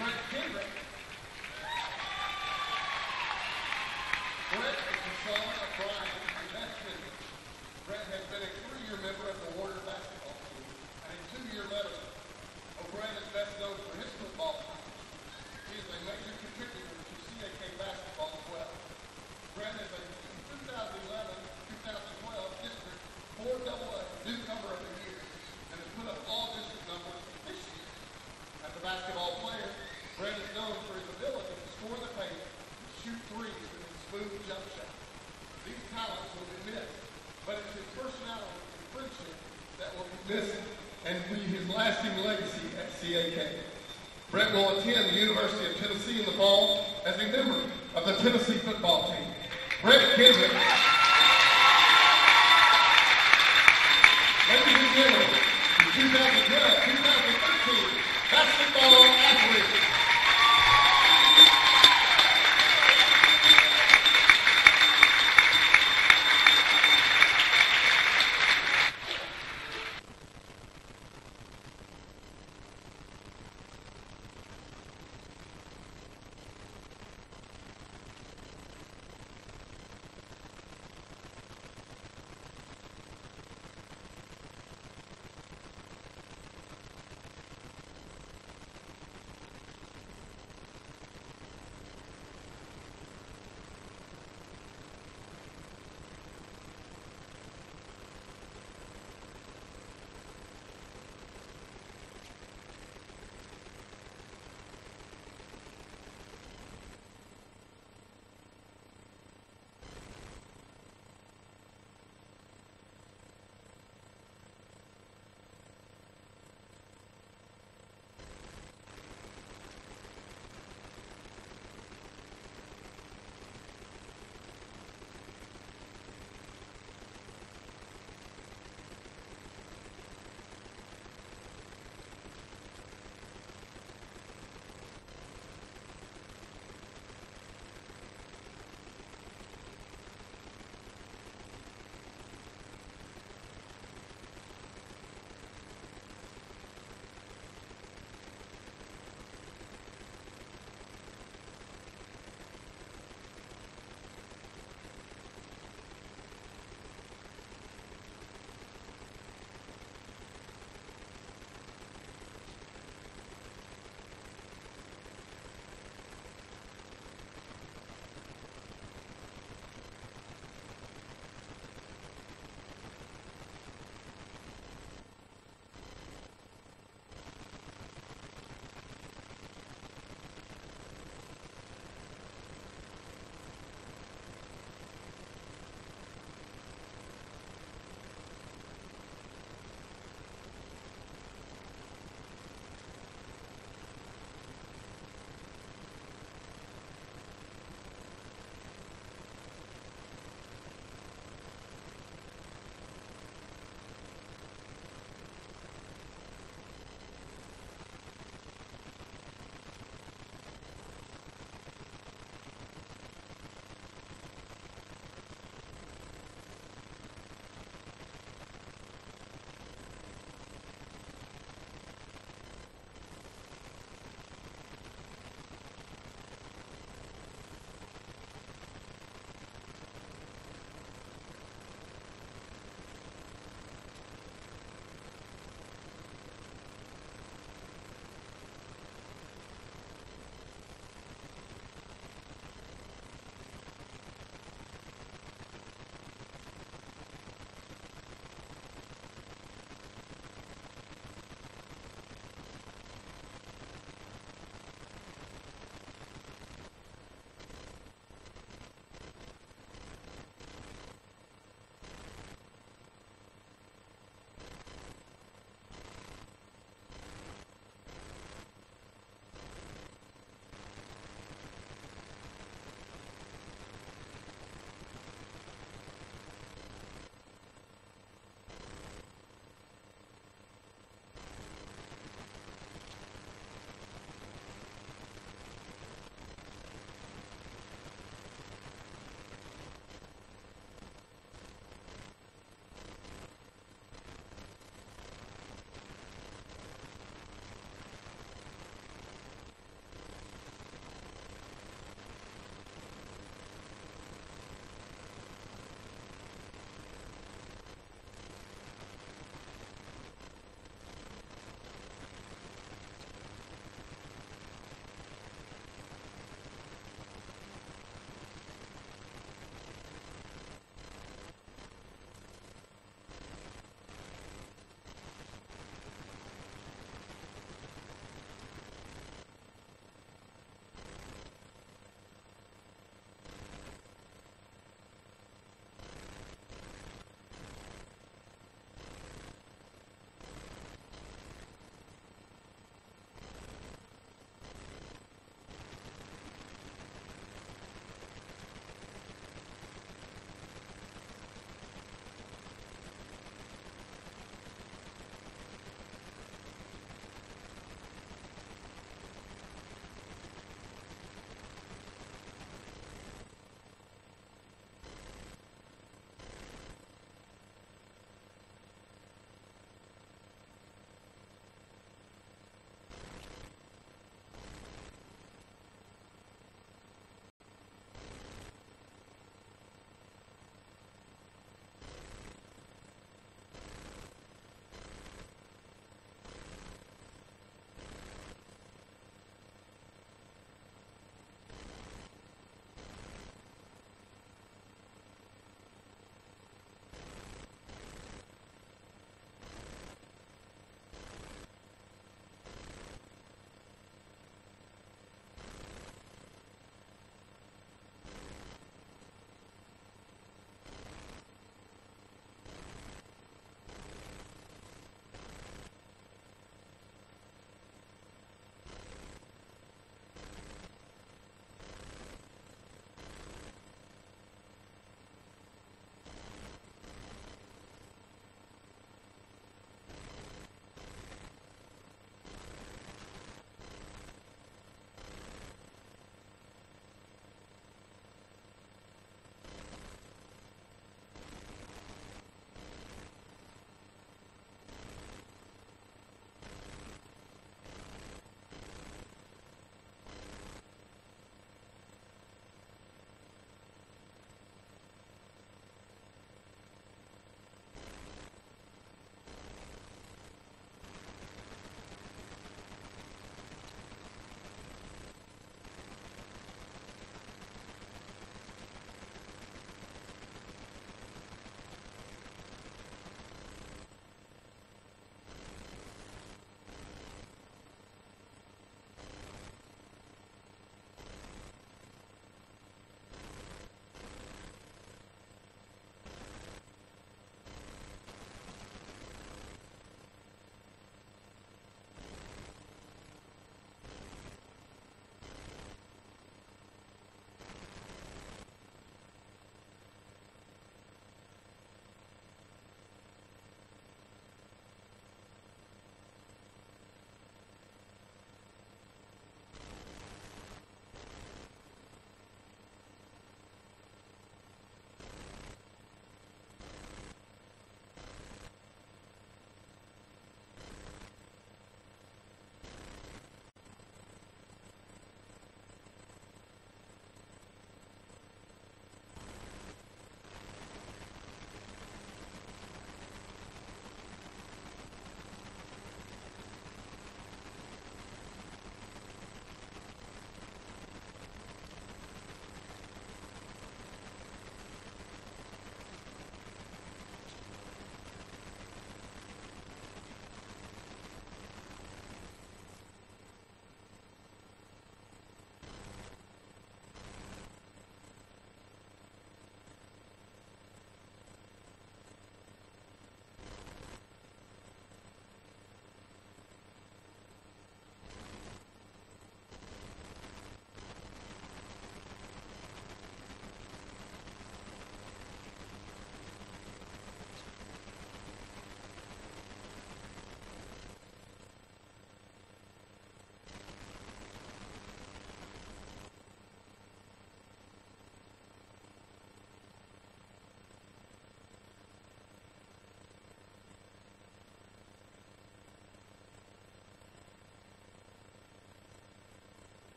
Brett is the son of Brian and Beth Kendrick. Brett has been a 3-year member of the Warrior basketball team and a 2-year veteran. Brett is best known for his football prowess. He is a major contributor to CAK basketball as well. Brett is a 2011-2012 district 4AA newcomer of the year and has put up all district numbers this year. As a basketball player, Brett is known for his ability to score the paint and shoot threes with his smooth jump shot. These talents will be missed, but it's his personality and friendship that will be missing and be his lasting legacy at CAK. Brett will attend the University of Tennessee in the fall as a member of the Tennessee football team. Brett Kendrick. Ladies and gentlemen, the 2012-2013 basketball athletes.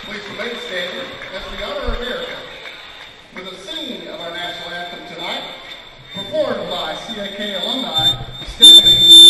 Please remain standing as we honor America with a singing of our national anthem tonight, performed by CAK alumni Stephanie.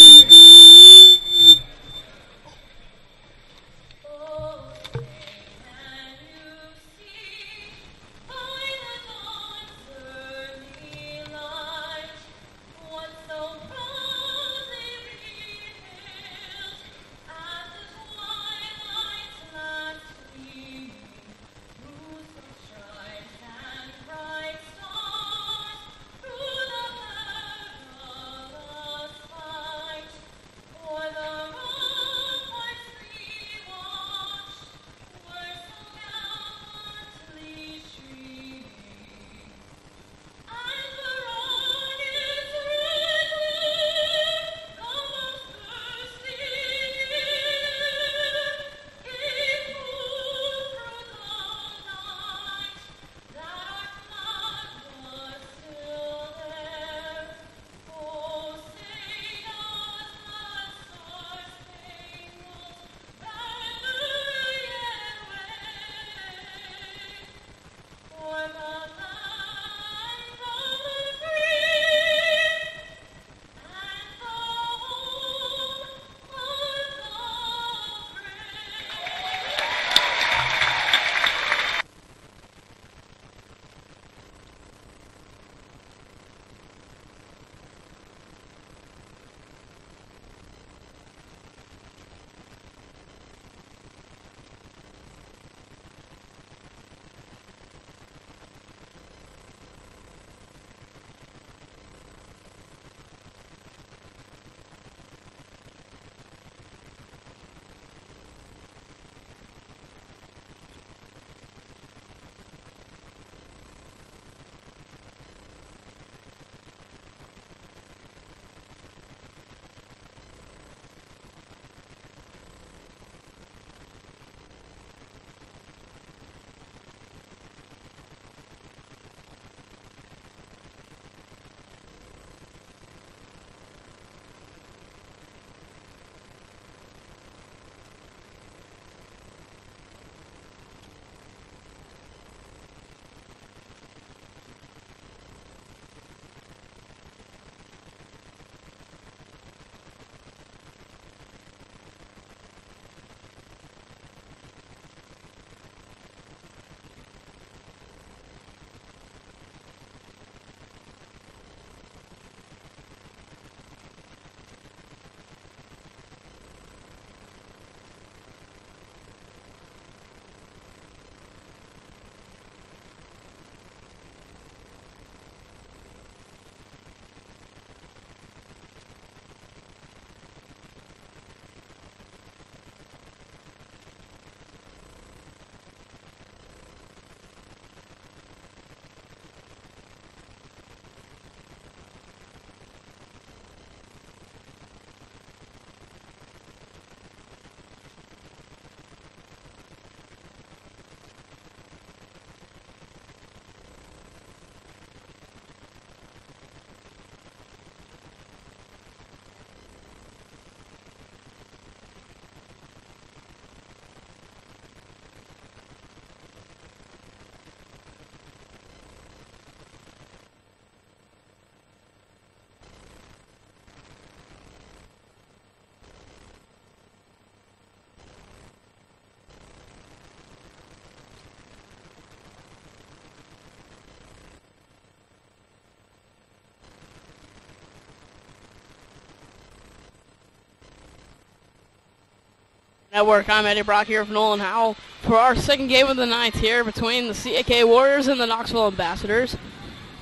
Network. I'm Eddie Brock here from Nolan Howell for our second game of the night here between the CAK Warriors and the Knoxville Ambassadors.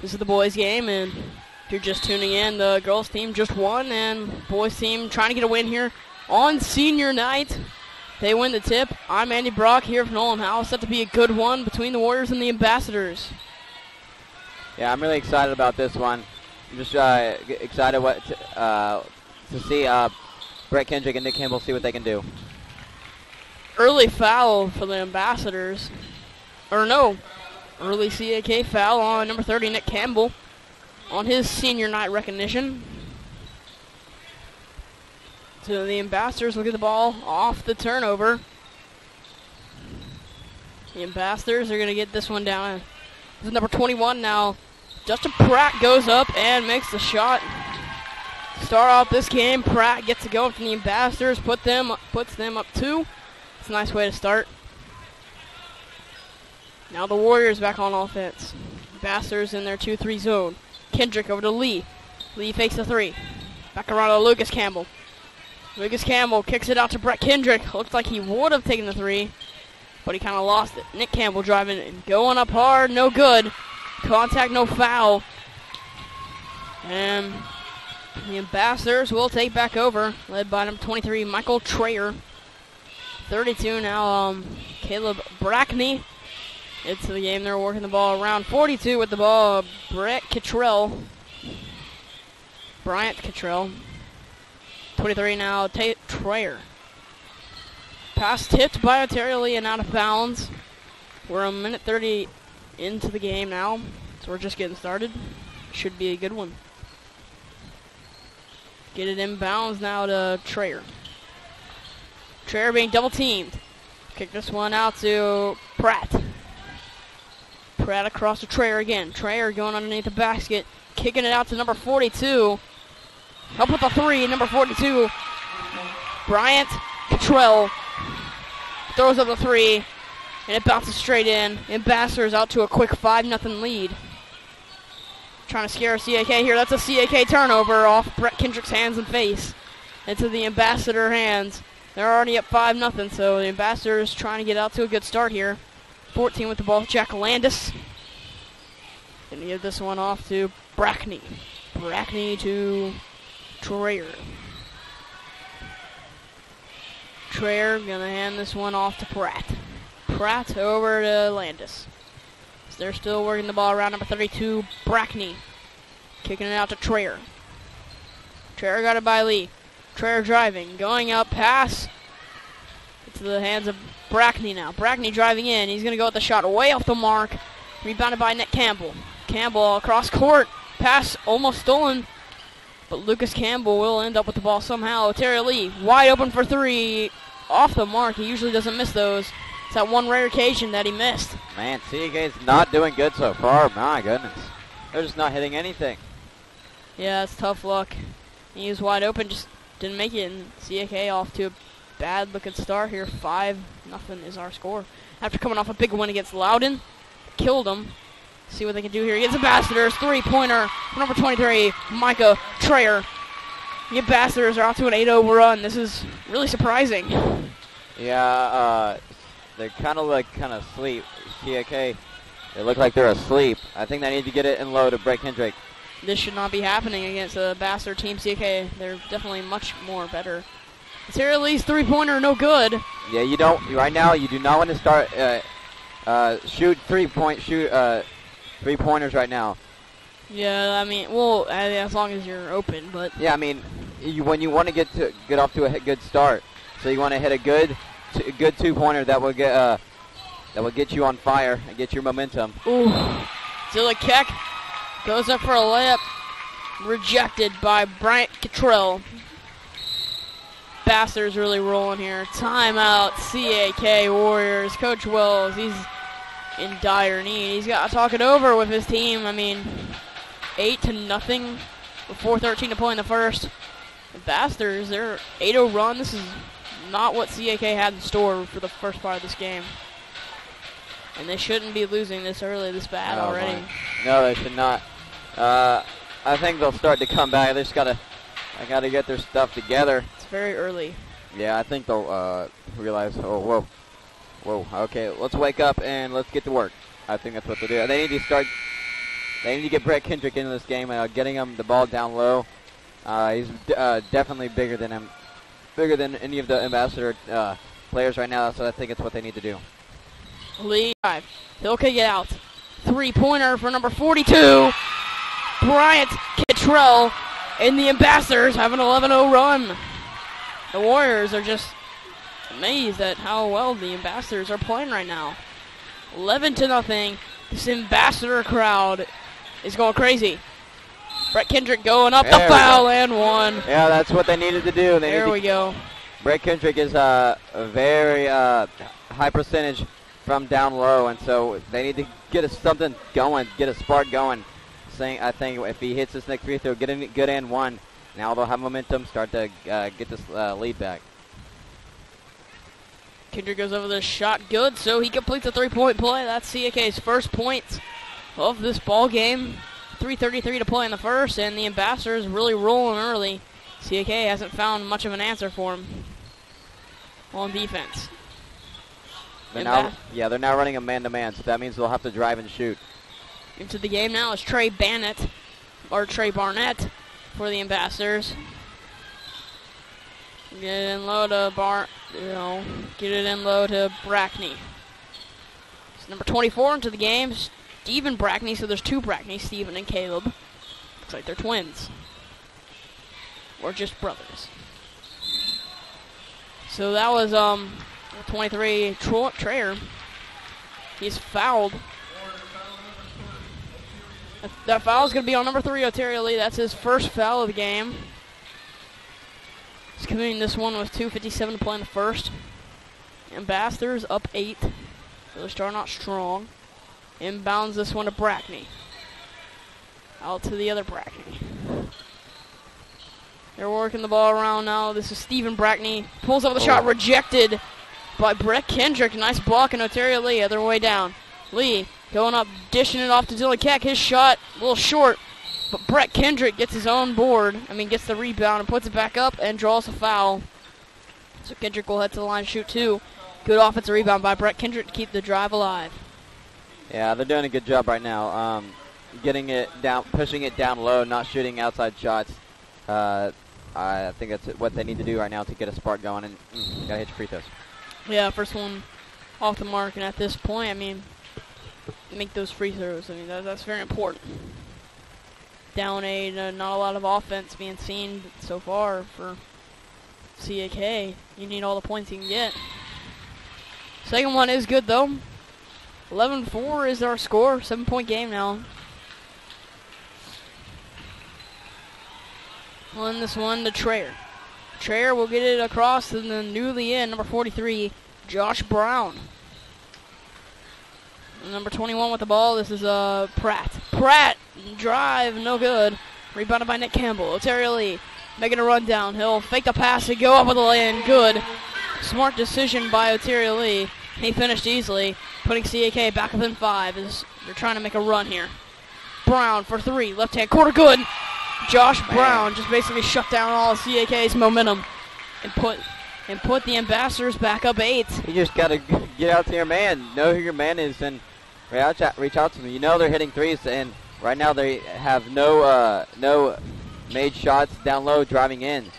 This is the boys' game, and if you're just tuning in, the girls' team just won, and boys' team trying to get a win here on senior night. They win the tip. I'm Andy Brock here from Nolan Howell. Set to be a good one between the Warriors and the Ambassadors. Yeah, I'm really excited about this one. I'm just excited to see Brett Kendrick and Nick Campbell see what they can do. Early foul for the Ambassadors. Or no, early CAK foul on number 30, Nick Campbell, on his senior night recognition. to the Ambassadors. Look at the ball off the turnover. The Ambassadors are going to get this one down. This is number 21 now. Justin Pratt goes up and makes the shot. Start off this game. Pratt gets to go from the Ambassadors, puts them up 2. It's a nice way to start. Now the Warriors back on offense. Ambassadors in their 2-3 zone. Kendrick over to Lee. Lee fakes the 3. Back around to Lucas Campbell. Lucas Campbell kicks it out to Brett Kendrick. Looks like he would have taken the 3, but he kind of lost it. Nick Campbell driving and going up hard. No good. Contact, no foul. And the Ambassadors will take back over, led by number 23, Michael Trayer. 32 now, Caleb Brackney. It's the game. They're working the ball around. 42 with the ball, Bryant Cottrell. 23 now, Trayer. Pass tipped by Ontario Lee and out of bounds. We're a minute 30 into the game now, so we're just getting started. Should be a good one. Get it inbounds now to Trayer. Trayer being double teamed. Kick this one out to Pratt. Pratt across to Trayer again. Trayer going underneath the basket. Kicking it out to number 42. Up with the 3, number 42. Bryant Cottrell throws up the 3, and it bounces straight in. Ambassadors out to a quick 5-0 lead. Trying to scare CAK here. That's a CAK turnover off Brett Kendrick's hands and face into the Ambassador hands. They're already up 5-0, so the Ambassadors trying to get out to a good start here. 14 with the ball, Jack Landis. Gonna give this one off to Brackney. Brackney to Trayer. Trayer gonna hand this one off to Pratt. Pratt over to Landis. So they're still working the ball around. Number 32, Brackney. Kicking it out to Trayer. Trayer got it by Lee. Trayer driving, going up, pass. To the hands of Brackney now. Brackney driving in. He's gonna go with the shot way off the mark. Rebounded by Nick Campbell. Campbell across court. Pass almost stolen. But Lucas Campbell will end up with the ball somehow. Terry Lee wide open for 3. Off the mark. He usually doesn't miss those. It's that one rare occasion that he missed. Man, CAK is not doing good so far. My goodness. They're just not hitting anything. Yeah, it's tough luck. He was wide open, just didn't make it. And CAK off to a bad looking start here. 5-0 is our score. After coming off a big win against Loudon. Killed them. See what they can do here against Ambassadors. 3-pointer. Number 23, Micah Trayer. The Ambassadors are off to an 8-0 run. This is really surprising. Yeah, they're kind of asleep. CAK, they look like they're asleep. I think they need to get it in low to Brett Kendrick. This should not be happening against the Ambassador team. CAK, they're definitely much more better. Terry Lee's 3-pointer, no good. Yeah, you don't. Right now, you do not want to start shoot 3-pointers right now. Yeah, I mean, well, as long as you're open, but yeah, I mean, when you want to get off to a good start, so you want to hit a good 2-pointer that will get you on fire and get your momentum. Ooh, Zilla Keck goes up for a layup, rejected by Bryant Cottrell. Ambassadors really rolling here. Timeout, CAK Warriors. Coach Wells, he's in dire need. He's got to talk it over with his team. I mean, 8-0 with 4:13 to play in the first. Ambassadors, they're 8-0 run. This is not what CAK had in store for the first part of this game. And they shouldn't be losing this early, this bad already. My. No, they should not. I think they'll start to come back. They just gotta get their stuff together. It's very early. Yeah, I think they'll realize, oh, whoa, okay, let's wake up and let's get to work. I think that's what they'll do. They need to get Brett Kendrick into this game, getting him the ball down low. He's definitely bigger than any of the Ambassador players right now, so I think it's what they need to do. Lee, he'll kick it out. 3-pointer for number 42, Bryant Cottrell, and the Ambassadors have an 11-0 run. The Warriors are just amazed at how well the Ambassadors are playing right now. 11-0. This Ambassador crowd is going crazy. Brett Kendrick going up the There we foul go. and one. Yeah, that's what they needed to do. There we go. Brett Kendrick is a very high percentage from down low, and so they need to get something going, get a spark going. I think if he hits this next free throw, get a good and one, now they'll have momentum, start to get this lead back. Kendrick goes over the shot, good, so he completes a three-point play. That's CAK's first points of this ball game. 3:33 to play in the first, and the Ambassadors really rolling early. CAK hasn't found much of an answer for him on defense. They're now running a man-to-man, so that means they'll have to drive and shoot. Into the game now is Trey Barnett for the Ambassadors. Get it in low to get it in low to Brackney. It's number 24 into the game, Stephen Brackney. So there's two Brackney, Stephen and Caleb. Looks like they're twins, or just brothers. So that was 23 Trayer. He's fouled. That foul is going to be on number 3, Oterio Lee. That's his first foul of the game. He's committing this one with 2:57 to play in the first. Ambassadors up 8. So they're starting out strong. Inbounds this one to Brackney. Out to the other Brackney. They're working the ball around now. This is Stephen Brackney. Pulls up the shot, rejected by Brett Kendrick. Nice block, and Oterio Lee other way down. Lee going up, dishing it off to Dylan CAK. His shot a little short, but Brett Kendrick gets his own board. Gets the rebound and puts it back up and draws a foul. So Kendrick will head to the line to shoot 2. Good offensive rebound by Brett Kendrick to keep the drive alive. Yeah, they're doing a good job right now. Getting it down, pushing it down low, not shooting outside shots. I think that's what they need to do right now to get a spark going, and gotta hit your free throws. Yeah, first one off the mark, and at this point, make those free throws. That's very important. Down 8, not a lot of offense being seen so far for CAK. You need all the points you can get. Second one is good though. 11-4 is our score. 7-point game now. On this one to Trayer. Trayer will get it across to the newly in number 43, Josh Brown. Number 21 with the ball. This is Pratt. Pratt drive, no good. Rebounded by Nick Campbell. Oterio Lee making a run down. He'll fake the pass and go up with the lay-in. Good. Smart decision by Oterio Lee. He finished easily, putting CAK back within 5 as they're trying to make a run here. Brown for 3, left-hand corner, good. Josh Brown just basically shut down all of CAK's momentum and put the Ambassadors back up 8. You just got to get out to your man, know who your man is, and reach out to them. You know they're hitting threes, and right now they have no made shots down low driving in.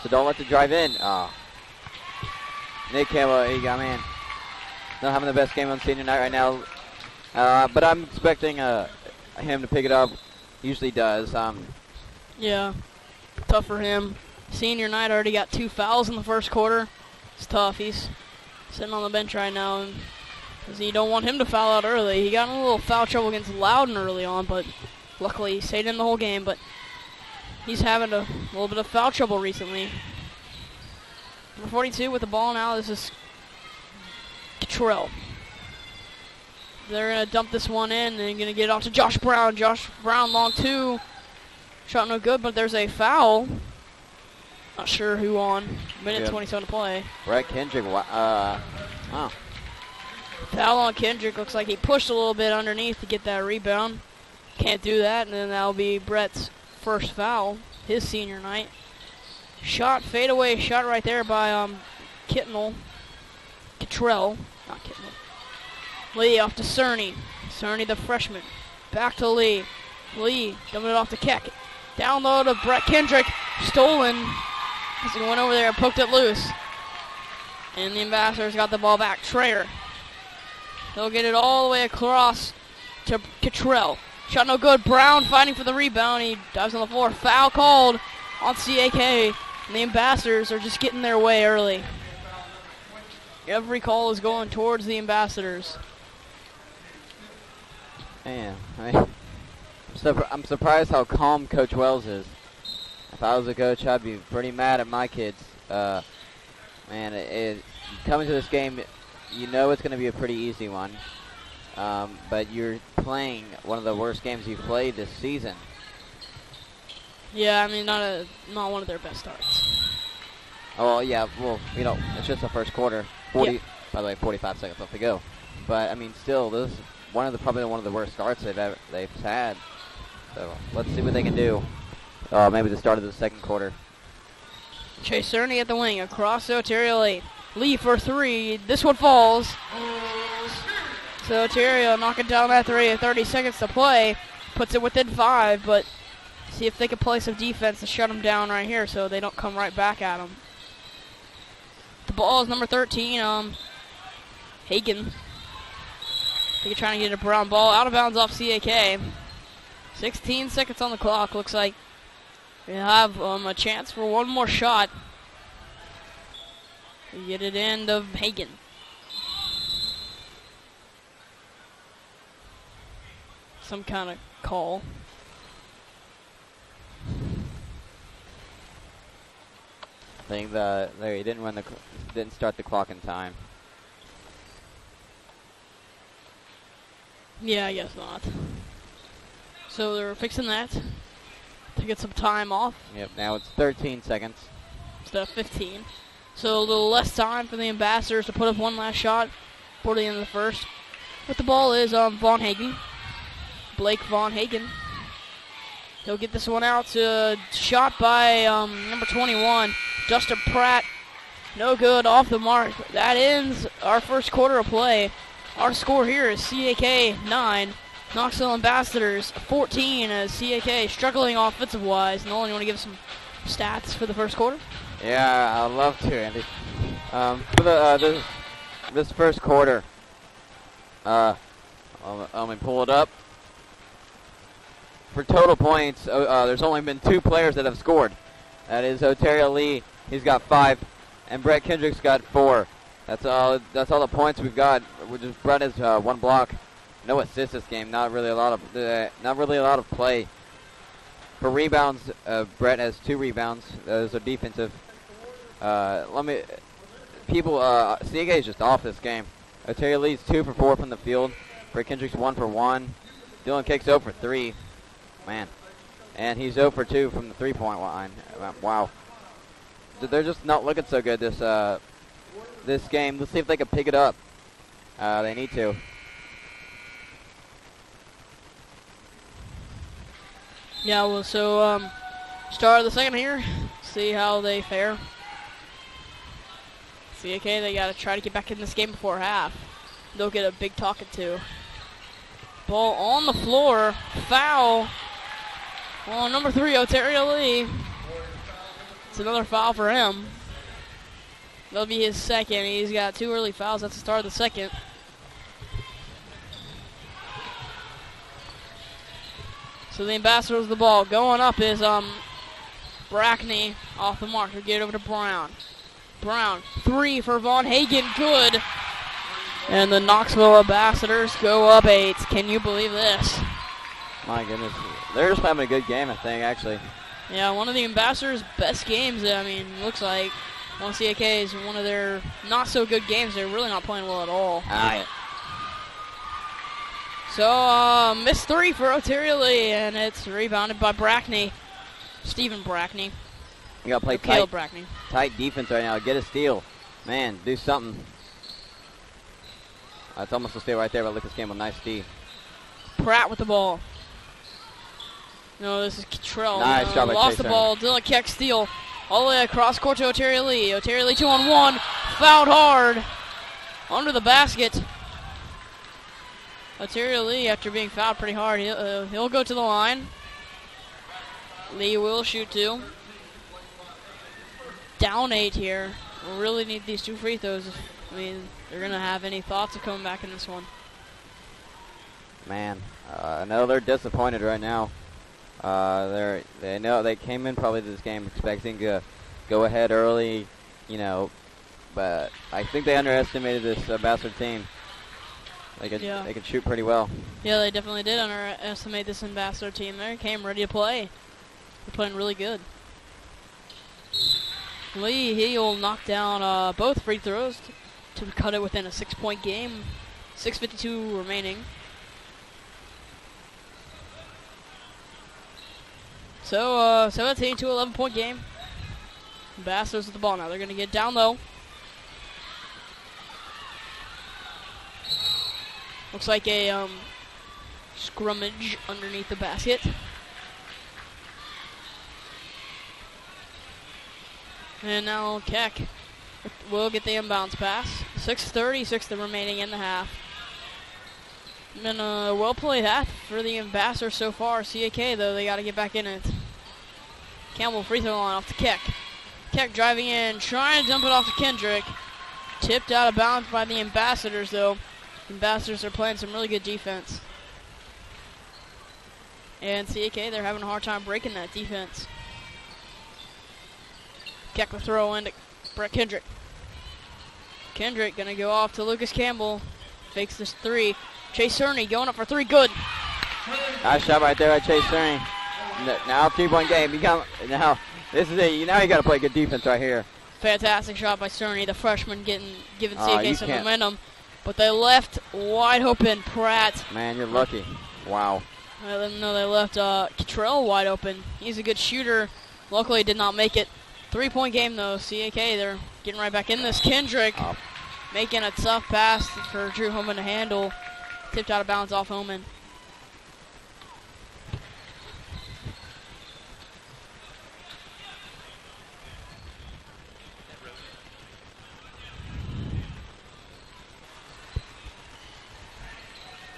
So don't let the drive in. Nick Campbell, man, not having the best game on senior night right now. But I'm expecting him to pick it up. Usually does. Yeah, tough for him. Senior night already got 2 fouls in the first quarter. It's tough. He's sitting on the bench right now because you don't want him to foul out early. He got in a little foul trouble against Loudon early on, but luckily he stayed in the whole game. But he's having a little bit of foul trouble recently. Number 42 with the ball now. This is Cottrell. They're going to dump this one in and going to get it off to Josh Brown. Josh Brown, long 2. Shot no good, but there's a foul. Not sure who on. Minute 27 to play. Brett Kendrick. Foul on Kendrick. Looks like he pushed a little bit underneath to get that rebound. Can't do that, and then that'll be Brett's first foul, his senior night. Fadeaway shot right there by Cottrell. Not Kitnell. Lee off to Cerny. Cerny, the freshman. Back to Lee. Lee dumping it off to Keck. Down low to Brett Kendrick. Stolen. As he went over there and poked it loose. And the Ambassadors got the ball back. Trayer. They'll get it all the way across to Cottrell. Shot no good. Brown fighting for the rebound. He dives on the floor. Foul called on CAK. And the Ambassadors are just getting their way early. Every call is going towards the Ambassadors. Man, I'm surprised how calm Coach Wells is. If I was a coach, I'd be pretty mad at my kids. Man, coming to this game, you know it's going to be a pretty easy one. But you're playing one of the worst games you've played this season. Yeah, I mean, not one of their best starts. Oh, well, yeah, well, it's just the first quarter. 40, yeah. By the way, 45 seconds left to go. But, I mean, still, this is probably one of the worst starts they've had. So, let's see what they can do. Maybe the start of the second quarter. Chase Cerny at the wing, across to Ontario Lee. Lee for three. This one falls. So Ontario knocking down that three. 30 seconds to play. Puts it within 5, but see if they can play some defense to shut them down right here so they don't come right back at them. The ball is number 13, Hagen. They're trying to get a Brown ball out of bounds off CAK. 16 seconds on the clock. Looks like we have a chance for one more shot. We get it in to Hagen. Some kind of call. I think he didn't start the clock in time. Yeah, I guess not. So they're fixing that to get some time off. Yep, now it's 13 seconds. Instead of 15. So a little less time for the Ambassadors to put up one last shot before the end of the first. But the ball is Von Hagen. Blake Von Hagen. He'll get this one out. Shot by number 21, Dustin Pratt. No good, off the mark. That ends our first quarter of play. Our score here is CAK 9, Knoxville Ambassadors 14, as CAK struggling offensive-wise. Nolan, you want to give some stats for the first quarter? Yeah, I'd love to, Andy. For this first quarter, let me pull it up. For total points, there's only been 2 players that have scored. That is Ontario Lee. He's got 5, and Brett Kendrick's got 4. That's all the points we've got. Brett has 1 block, no assists this game. Not really a lot of play. For rebounds, Brett has 2 rebounds. Those are defensive. CAK is just off this game. Ontario Lee's 2 for 4 from the field. Brett Kendrick's 1 for 1. Dylan Cake's 0 for 3. Man. And he's 0 for 2 from the 3-point line. Wow. They're just not looking so good this game. Let's see if they can pick it up. They need to. Yeah, well, so start of the second here. See how they fare. CAK, they got to try to get back in this game before half. They'll get a big talking to. Ball on the floor. Foul on number 3, Ontario Lee. It's another foul for him. That'll be his second. He's got 2 early fouls. That's the start of the second. So the Ambassadors with the ball. Going up is Brackney off the mark. He'll get it over to Brown. Brown, 3 for Von Hagen. Good. And the Knoxville Ambassadors go up 8. Can you believe this? My goodness. They're just having a good game, I think, actually. Yeah, one of the Ambassadors' best games. I mean, looks like one CAK is one of their not-so-good games. They're really not playing well at all. So, missed 3 for Ontario Lee, and it's rebounded by Brackney. Stephen Brackney. You got to play tight defense right now. Get a steal. Man, do something. That's almost a steal right there, but look at this game with nice D. Pratt with the ball. No, this is Cottrell. Nice job by lost the ball. Dylan Keck steal. All the way across court to Ontario Lee. Ontario Lee 2-on-1. Fouled hard. Under the basket. Ontario Lee, after being fouled pretty hard, he'll go to the line. Lee will shoot 2. Down 8 here. We really need these 2 free throws. I mean, they're going to have any thoughts of coming back in this one. Man, I know they're disappointed right now. They know they came in probably to this game expecting to go ahead early, but I think they underestimated this Ambassador team. They could shoot pretty well. Yeah, they definitely did underestimate this Ambassador team. They came ready to play. They're playing really good. Lee, he'll knock down both free throws to cut it within a 6-point game. 6:52 remaining. So, 17 to 11-point game. Ambassadors with the ball now. They're going to get down low. Looks like a scrummage underneath the basket. And now CAK will get the inbounds pass. 6:36 remaining in the half. Been a well played half for the Ambassadors so far. CAK, though, they got to get back in it. Campbell free throw line off to CAK. CAK driving in, trying to dump it off to Kendrick. Tipped out of bounds by the Ambassadors, though. Ambassadors are playing some really good defense. And CAK, they're having a hard time breaking that defense. CAK will throw in to Brett Kendrick. Kendrick going to go off to Lucas Campbell. Fakes this three. Chase Cerny going up for three. Good. Nice shot right there by Chase Cerny. Now 3-point game. Now this is it. Now you got to play good defense right here. Fantastic shot by Cerny, the freshman giving CAK some momentum. But they left wide open Pratt. Man, you're lucky. Wow. No, they left Cottrell wide open. He's a good shooter. Luckily did not make it. 3-point game though. CAK, they're getting right back in this. Kendrick making a tough pass for Drew Homan to handle. Tipped out of bounds off Homan.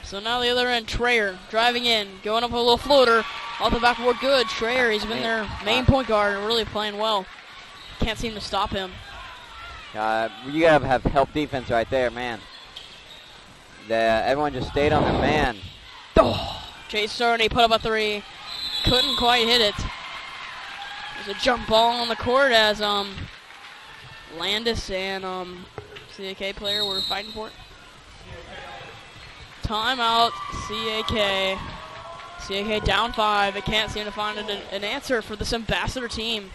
So now the other end, Trayer driving in, going up a little floater off the backboard. Good. Trayer, he's been their main point guard and really playing well. Can't seem to stop him. You gotta have help defense right there, man. Everyone just stayed on their man. Oh, Chase Cerny put up a three. Couldn't quite hit it. There's a jump ball on the court as Landis and CAK player were fighting for it. Timeout, CAK. CAK down 5. They can't seem to find an answer for this Ambassador team,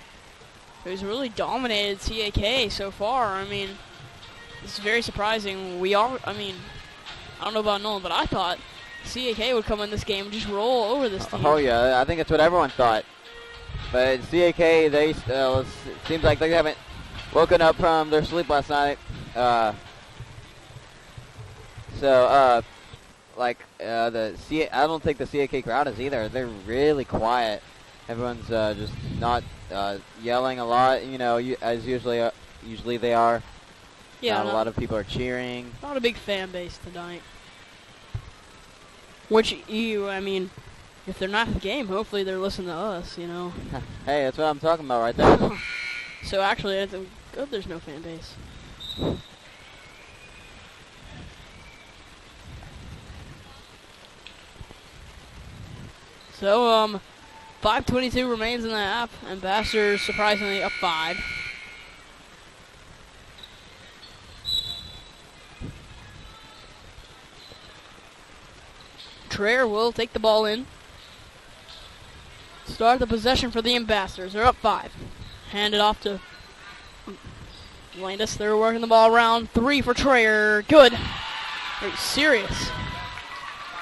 who's really dominated CAK so far. I mean, it's very surprising. I don't know about Nolan, but I thought CAK would come in this game and just roll over this team. Oh, yeah, I think that's what everyone thought. But CAK, it seems like they haven't woken up from their sleep last night. I don't think the CAK crowd is either. They're really quiet. Everyone's just not yelling a lot, as usually they are. Yeah, a lot of people are cheering. Not a big fan base tonight. Which if they're not at the game, hopefully they're listening to us, Hey, that's what I'm talking about right there. So actually, it's good there's no fan base. So, 5:22 remains in the half. Ambassadors surprisingly up 5. Trayer will take the ball in. Start the possession for the Ambassadors. They're up 5. Hand it off to Landis. They're working the ball around. 3 for Trayer. Good. Are you serious?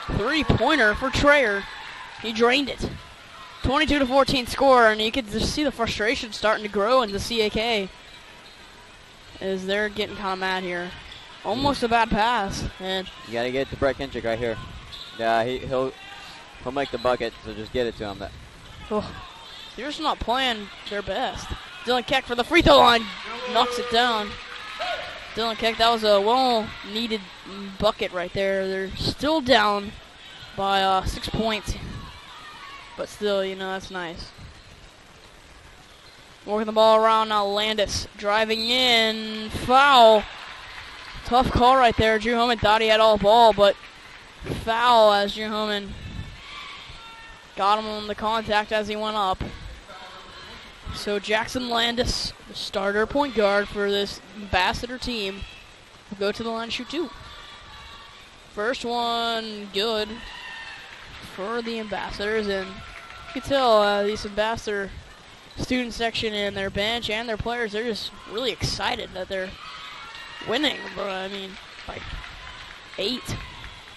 3-pointer for Trayer. He drained it. 22-14 score, and you could just see the frustration starting to grow in the CAK as they're getting kind of mad here. Almost a bad pass, and you gotta get it to Brett Kendrick right here. Yeah, he'll make the bucket, so just get it to him. They're just not playing their best. Dylan Keck for the free throw line knocks it down. Dylan Keck, that was a well-needed bucket right there. They're still down by 6 points. But still, that's nice. Working the ball around now, Landis driving in. Foul. Tough call right there. Drew Homan thought he had all ball, but foul as Drew Homan got him on the contact as he went up. So Jackson Landis, the starter point guard for this Ambassador team, will go to the line and shoot 2. First one good for the Ambassadors, and you can tell these Ambassador student section and their bench and their players, they're just really excited that they're winning. But I mean, by 8,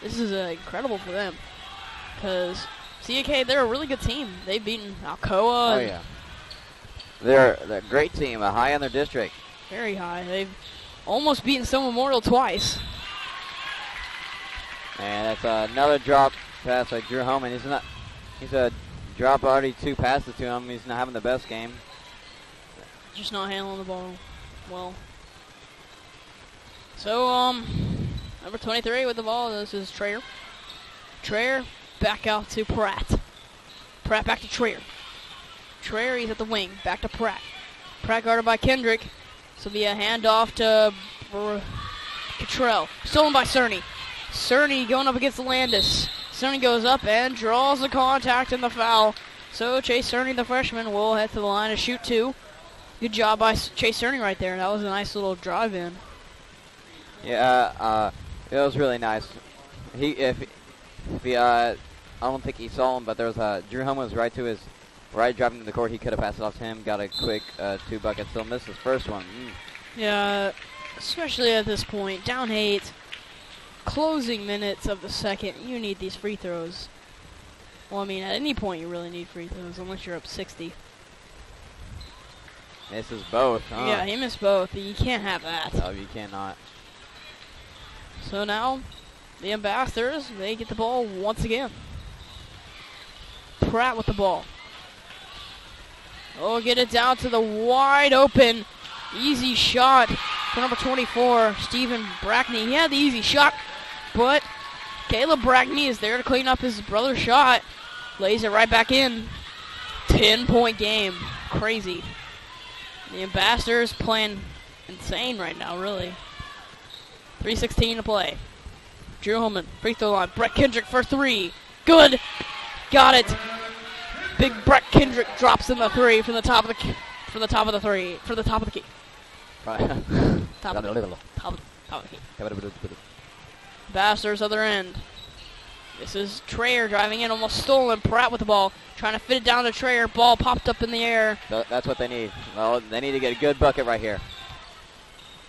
this is incredible for them because CAK, they're a really good team. They've beaten Alcoa. Oh yeah, they're a great team, high in their district. Very high. They've almost beaten Stone Memorial twice. And that's another drop pass by Drew Homan. He's a drop already 2 passes to him. He's not having the best game. Just not handling the ball well. So, number 23 with the ball. This is Trayer. Trayer back out to Pratt. Pratt back to Trayer. Trayer, he's at the wing. Back to Pratt. Pratt guarded by Kendrick. This will be a handoff to Cottrell. Stolen by Cerny. Cerny going up against Landis. Cerny goes up and draws the contact and the foul. So Chase Cerny, the freshman, will head to the line to shoot 2. Good job by Chase Cerny right there. That was a nice little drive in. Yeah, it was really nice. I don't think he saw him, but there was Drew Homan was right to his right, driving to the court. He could have passed it off to him. Got a quick 2 buckets. Still missed his first one. Yeah, especially at this point, down 8. Closing minutes of the second, you need these free throws. Well, I mean, at any point you really need free throws, unless you're up 60. Misses both, huh? Yeah, he missed both. You can't have that. No, you cannot. So now, the Ambassadors, they get the ball once again. Pratt with the ball. Oh, get it down to the wide open, easy shot for number 24, Stephen Brackney. He had the easy shot, but Caleb Brackney is there to clean up his brother's shot. Lays it right back in. 10-point game. Crazy. The Ambassadors playing insane right now, really. 3:16 to play. Drew Holman, free throw line. Brett Kendrick for 3. Good. Got it. Big Brett Kendrick drops in the 3 from the top of the key. For the top of the key. Top of the key. Ambassadors other end. This is Trayer driving in, almost stolen. Pratt with the ball, trying to fit it down to Trayer. Ball popped up in the air. That's what they need. Well, they need to get a good bucket right here.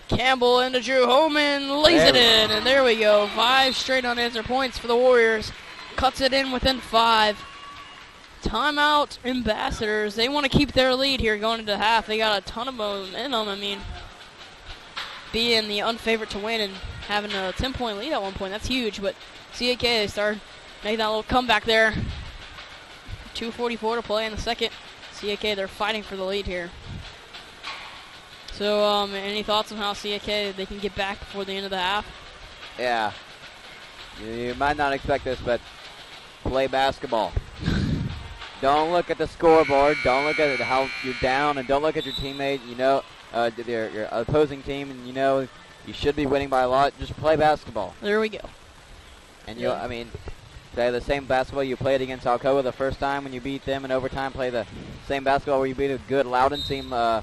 Campbell into Drew Homan, lays it in, and there we go. 5 straight unanswered points for the Warriors. Cuts it in within 5. Timeout, Ambassadors. They want to keep their lead here going into half. They got a ton of momentum. I mean, being the unfavorite to win and having a 10-point lead at one point, that's huge. But CAK, they started making that little comeback there. 2:44 to play in the second. CAK, they're fighting for the lead here. So, any thoughts on how CAK, they can get back before the end of the half? Yeah. You might not expect this, but play basketball. Don't look at the scoreboard. Don't look at how you're down, and don't look at your teammate. You know, your opposing team, and you know you should be winning by a lot. Just play basketball. There we go. And I mean, play the same basketball you played against Alcoa the first time when you beat them in overtime. Play the same basketball where you beat a good Loudon team. I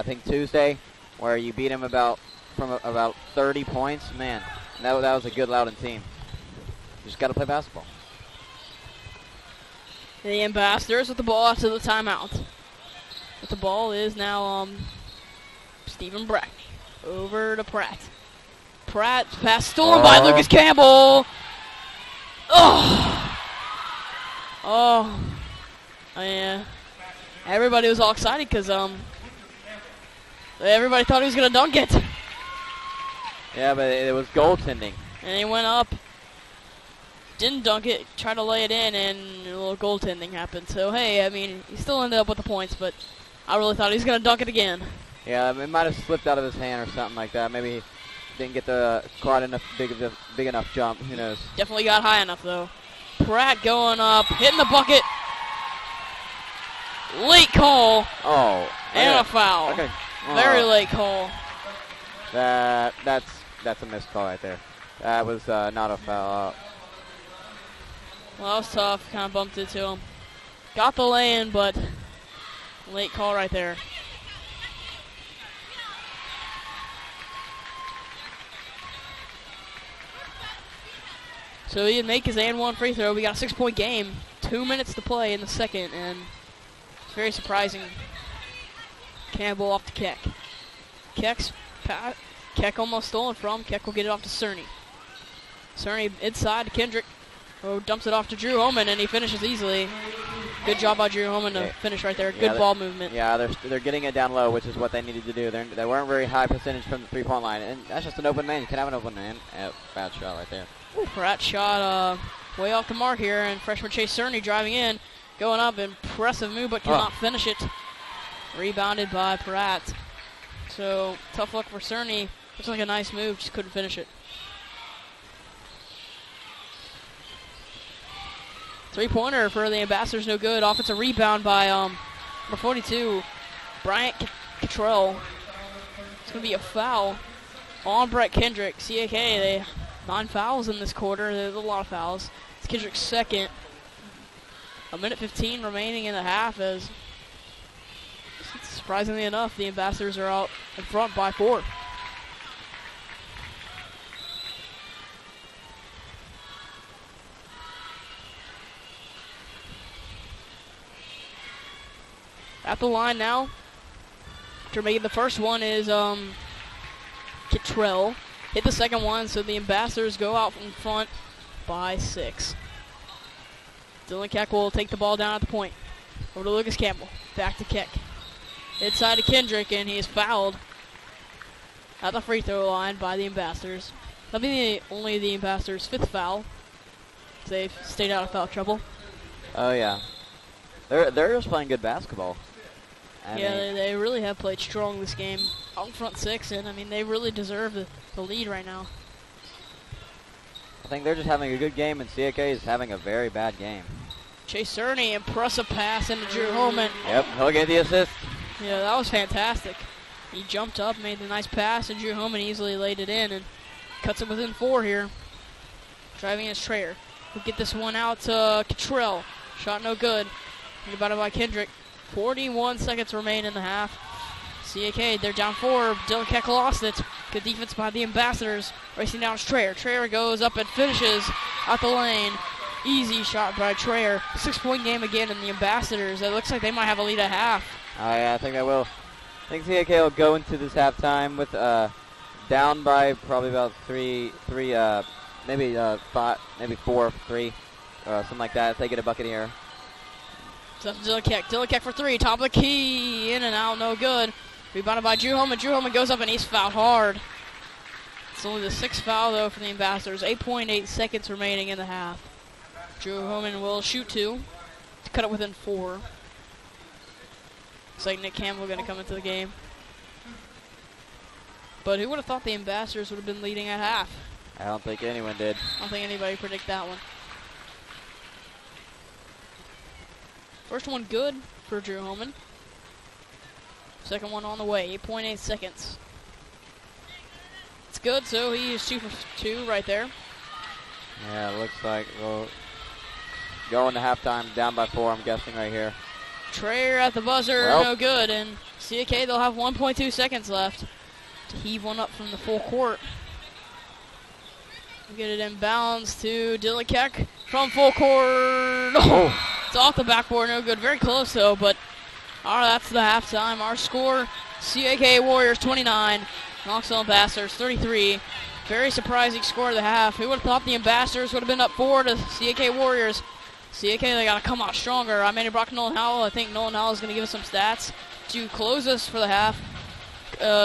think Tuesday, where you beat them about 30 points. Man, that was a good Loudon team. You just got to play basketball. The Ambassadors with the ball after the timeout. But the ball is now Stephen Brackney. Over to Pratt. Pratt's pass stolen by Lucas Campbell. Oh, yeah. Everybody was all excited because everybody thought he was going to dunk it. Yeah, but it was goaltending. And he went up, didn't dunk it, tried to lay it in, and a little goaltending happened. So, hey, I mean, he still ended up with the points, but I really thought he was going to dunk it again. Yeah, it might have slipped out of his hand or something like that. Maybe he didn't get the quite enough big enough jump. Who knows? Definitely got high enough, though. Pratt going up, hitting the bucket. Late call. Oh. And a foul. Okay. Very late call. That's a missed call right there. That was not a foul. Well, that was tough. Kind of bumped it to him. Got the lay-in, but late call right there. So he didn't make his and one free throw. We got a 6-point game. 2 minutes to play in the second, and it's very surprising. Campbell off to Keck. Keck almost stolen from. Keck will get it off to Cerny. Cerny inside to Kendrick. Oh, dumps it off to Drew Holman, and he finishes easily. Good job by Drew Holman to finish right there. Good ball movement. Yeah, they're getting it down low, which is what they needed to do. They weren't very high percentage from the three-point line, and that's just an open man. You can have an open man. Bad shot right there. Ooh, Pratt shot way off the mark here, and freshman Chase Cerny driving in, going up, impressive move, but cannot finish it. Rebounded by Pratt. So tough luck for Cerny. Looks like a nice move, just couldn't finish it. Three-pointer for the Ambassadors, no good. Offensive rebound by number 42, Bryant Cottrell. It's going to be a foul on Brett Kendrick. CAK, they 9 fouls in this quarter. There's a lot of fouls. It's Kendrick's second. 1:15 remaining in the half as, surprisingly enough, the Ambassadors are out in front by 4. At the line now. After making the first one is Cottrell. Hit the second one, so the Ambassadors go out in front by 6. Dylan Keck will take the ball down at the point. Over to Lucas Campbell. Back to Keck. Inside to Kendrick, and he is fouled at the free throw line by the Ambassadors. That'll be only the Ambassadors' 5th foul. They've stayed out of foul trouble. Oh, yeah. They're just playing good basketball. I mean, they really have played strong this game. Out in front 6, and I mean, they really deserve the lead right now. I think they're just having a good game, and CAK is having a very bad game. Chase Cerny, impressive pass into Drew Holman. Yep, he'll get the assist. Yeah, that was fantastic. He jumped up, made the nice pass, and Drew Holman easily laid it in and cuts it within 4 here. Driving is Trayer. We'll get this one out to Cottrell. Shot no good. Rebounded by Kendrick. 41 seconds remain in the half. CAK, they're down 4. Dylan Keck lost it. Good defense by the Ambassadors. Racing down is Trayer. Trayer goes up and finishes out the lane. Easy shot by Trayer. 6-point game again in the Ambassadors. It looks like they might have a lead at half. Oh, yeah, I think they will. I think CAK will go into this halftime with down by probably about 3, maybe 5, maybe 4, 3, something like that if they get a bucket here. So Dylan Keck. Dylan Keck for 3. Top of the key. In and out. No good. Rebounded by Drew Holman. Drew Holman goes up and he's fouled hard. It's only the 6th foul, though, for the Ambassadors. 8.8 seconds remaining in the half. Drew Holman will shoot 2 to cut it within 4. Looks like Nick Campbell going to come into the game. But who would have thought the Ambassadors would have been leading at half? I don't think anyone did. I don't think anybody predicted that one. First one good for Drew Holman. Second one on the way, 8.8 seconds. It's good, so he's 2 for 2 right there. Yeah, it looks like we'll go into halftime down by 4, I'm guessing right here. Trayer at the buzzer, no good, and CAK, they'll have 1.2 seconds left to heave one up from the full court. We'll get it inbounds to Dylan Keck from full court. Oh. It's off the backboard, no good. Very close, though, but that's the halftime. Our score, CAK Warriors 29, Knoxville Ambassadors 33. Very surprising score of the half. Who would have thought the Ambassadors would have been up 4 to CAK Warriors? CAK, they got to come out stronger. I made it Brock Nolan Howell. I think Nolan Howell is going to give us some stats to close us for the half.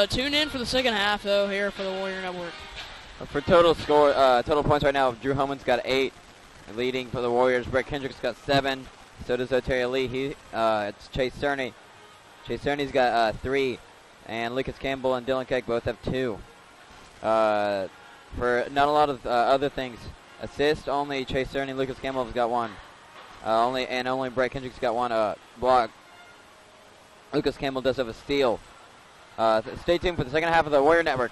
Tune in for the second half, though, here for the Warrior Network. For total score, total points right now, Drew Holman's got 8, leading for the Warriors. Brett Kendrick's got 7. So does Oteria Lee. It's Chase Cerny. Chase Cerny's got 3, and Lucas Campbell and Dylan Keck both have 2. For not a lot of other things, assist only Chase Cerny, Lucas Campbell has got 1. Only Brett Kendrick's got 1 block. Lucas Campbell does have a steal. Stay tuned for the second half of the Warrior Network.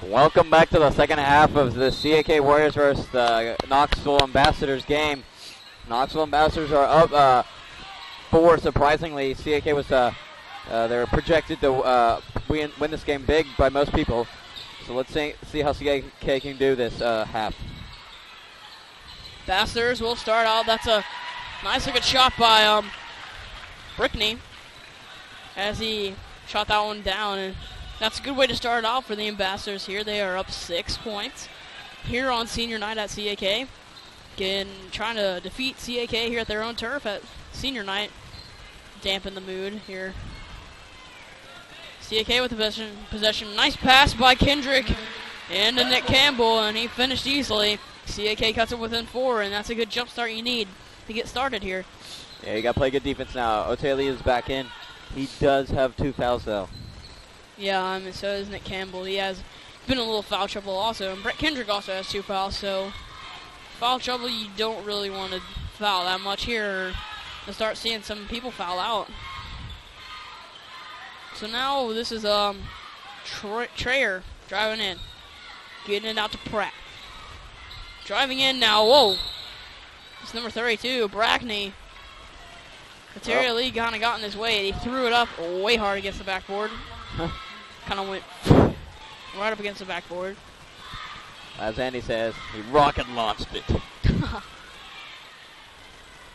Welcome back to the second half of the CAK Warriors versus the Knoxville Ambassadors game. Knoxville Ambassadors are up 4, surprisingly. CAK was they're projected to win this game big by most people. So let's see how CAK can do this half. Ambassadors will start out. That's a nice looking shot by Brickney as he shot that one down, and that's a good way to start out for the Ambassadors here. They are up 6 points here on senior night at CAK. Again, trying to defeat CAK here at their own turf at senior night. Dampen the mood here. CAK with the possession. Nice pass by Kendrick into Nick Campbell, and he finished easily. CAK cuts it within 4, and that's a good jump start you need to get started here. Yeah, you got to play good defense now. O'Taylor is back in. He does have 2 fouls, though. Yeah, I mean, so does Nick Campbell. He has been in a little foul trouble also. And Brett Kendrick also has 2 fouls, so foul trouble, you don't really want to foul that much here to start seeing some people foul out. So now this is Trayer driving in. Getting it out to Pratt. Driving in now. Whoa. It's number 32, Brackney. Ontario Lee kind of got in his way. He threw it up way hard against the backboard. Kind of went right up against the backboard. As Andy says, he rocket launched it.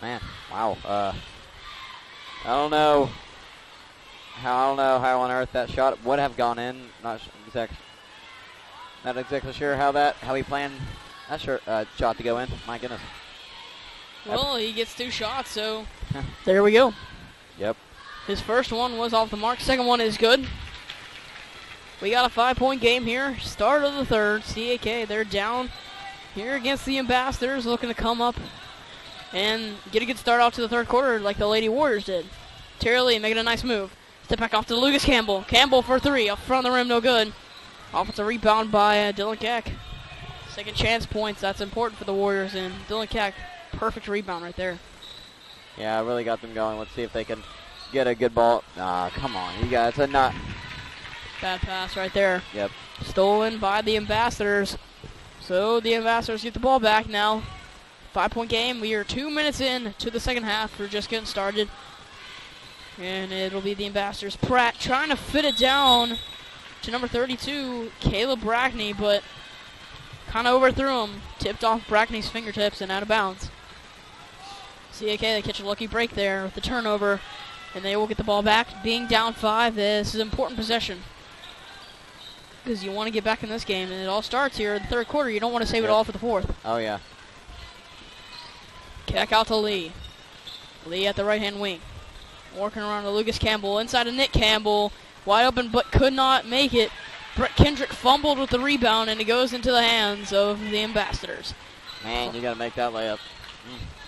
Man, wow. I don't know how on earth that shot would have gone in. Not exactly sure how he planned that shot to go in. My goodness. Well, he gets 2 shots, so there we go. Yep. His first one was off the mark. Second one is good. We got a 5-point game here. Start of the third. CAK, they're down here against the Ambassadors, looking to come up and get a good start off to the third quarter like the Lady Warriors did. Terry Lee making a nice move. Step back off to Lucas Campbell. Campbell for 3. Up front of the rim, no good. Offensive rebound by Dylan CAK. Second chance points. That's important for the Warriors, and Dylan CAK, perfect rebound right there. Yeah, I really got them going. Let's see if they can get a good ball. Come on, you guys are not. Bad pass right there. Yep. Stolen by the Ambassadors. So the Ambassadors get the ball back now. 5-point game. We are 2 minutes in to the second half. We're just getting started. And it'll be the Ambassadors. Pratt trying to fit it down to number 32, Caleb Brackney, but kind of overthrew him. Tipped off Brackney's fingertips and out of bounds. CAK, they catch a lucky break there with the turnover, and they will get the ball back. Being down 5, this is an important possession because you want to get back in this game, and it all starts here in the third quarter. You don't want to save it all for the fourth. Oh, yeah. Kick out to Lee. Lee at the right-hand wing. Working around to Lucas Campbell. Inside to Nick Campbell. Wide open, but could not make it. Brett Kendrick fumbled with the rebound, and it goes into the hands of the Ambassadors. Man, you got to make that layup.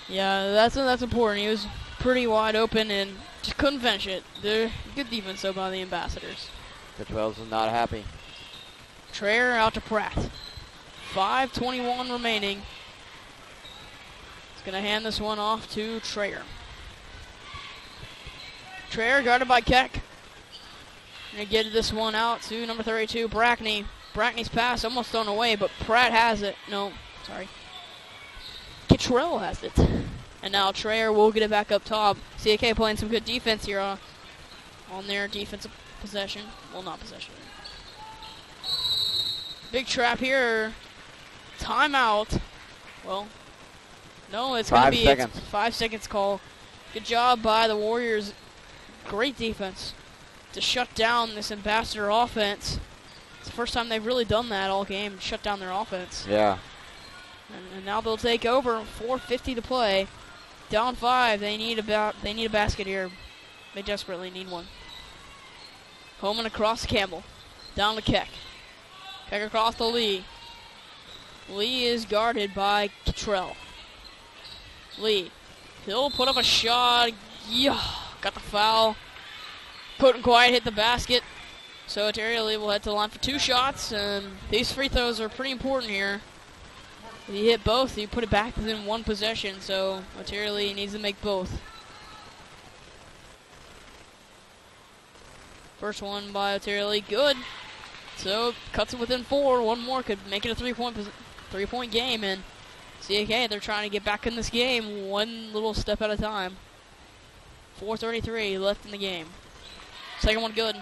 Yeah, that's important. He was pretty wide open and just couldn't finish it. They're good defense, though, by the Ambassadors. The 12s is not happy. Trayer out to Pratt. 5:21 remaining. He's going to hand this one off to Trayer. Trayer guarded by Keck. Going to get this one out to number 32, Brackney. Brackney's pass almost thrown away, but Pratt has it. No, sorry. Kittrell has it. And now Trayer will get it back up top. CAK playing some good defense here on their defensive possession. Well, not possession. Big trap here. Timeout. Well, no, it's going to be 5 seconds. 5 seconds call. Good job by the Warriors. Great defense to shut down this Ambassador offense. It's the first time they've really done that all game, shut down their offense. Yeah. And now they'll take over. 4:50 to play. Down 5. They need a basket here. They desperately need one. Home and across to Campbell. Down to Keck. Keck across to Lee. Lee is guarded by Kittrell. Lee. He'll put up a shot. Yeah. Got the foul. Couldn't quite hit the basket. So Terry Lee will head to the line for 2 shots. And these free throws are pretty important here. If you hit both, you put it back within 1 possession. So Terry Lee needs to make both. First one by Terry Lee. Good. So cuts it within 4. One more could make it a three-point game, and CAK, they're trying to get back in this game one little step at a time. 4:33 left in the game. Second one good.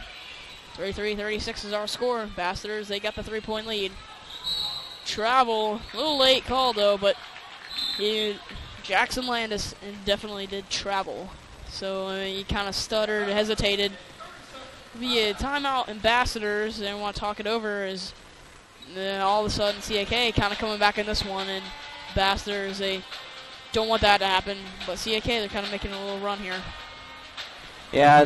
33-36 is our score. Ambassadors, they got the 3-point lead. Travel, a little late call though, but Jackson Landis definitely did travel. So he kind of stuttered, hesitated. The timeout Ambassadors, and want to talk it over, is all of a sudden CAK kind of coming back in this one, and Ambassadors, they don't want that to happen, but CAK, they're kind of making a little run here. Yeah,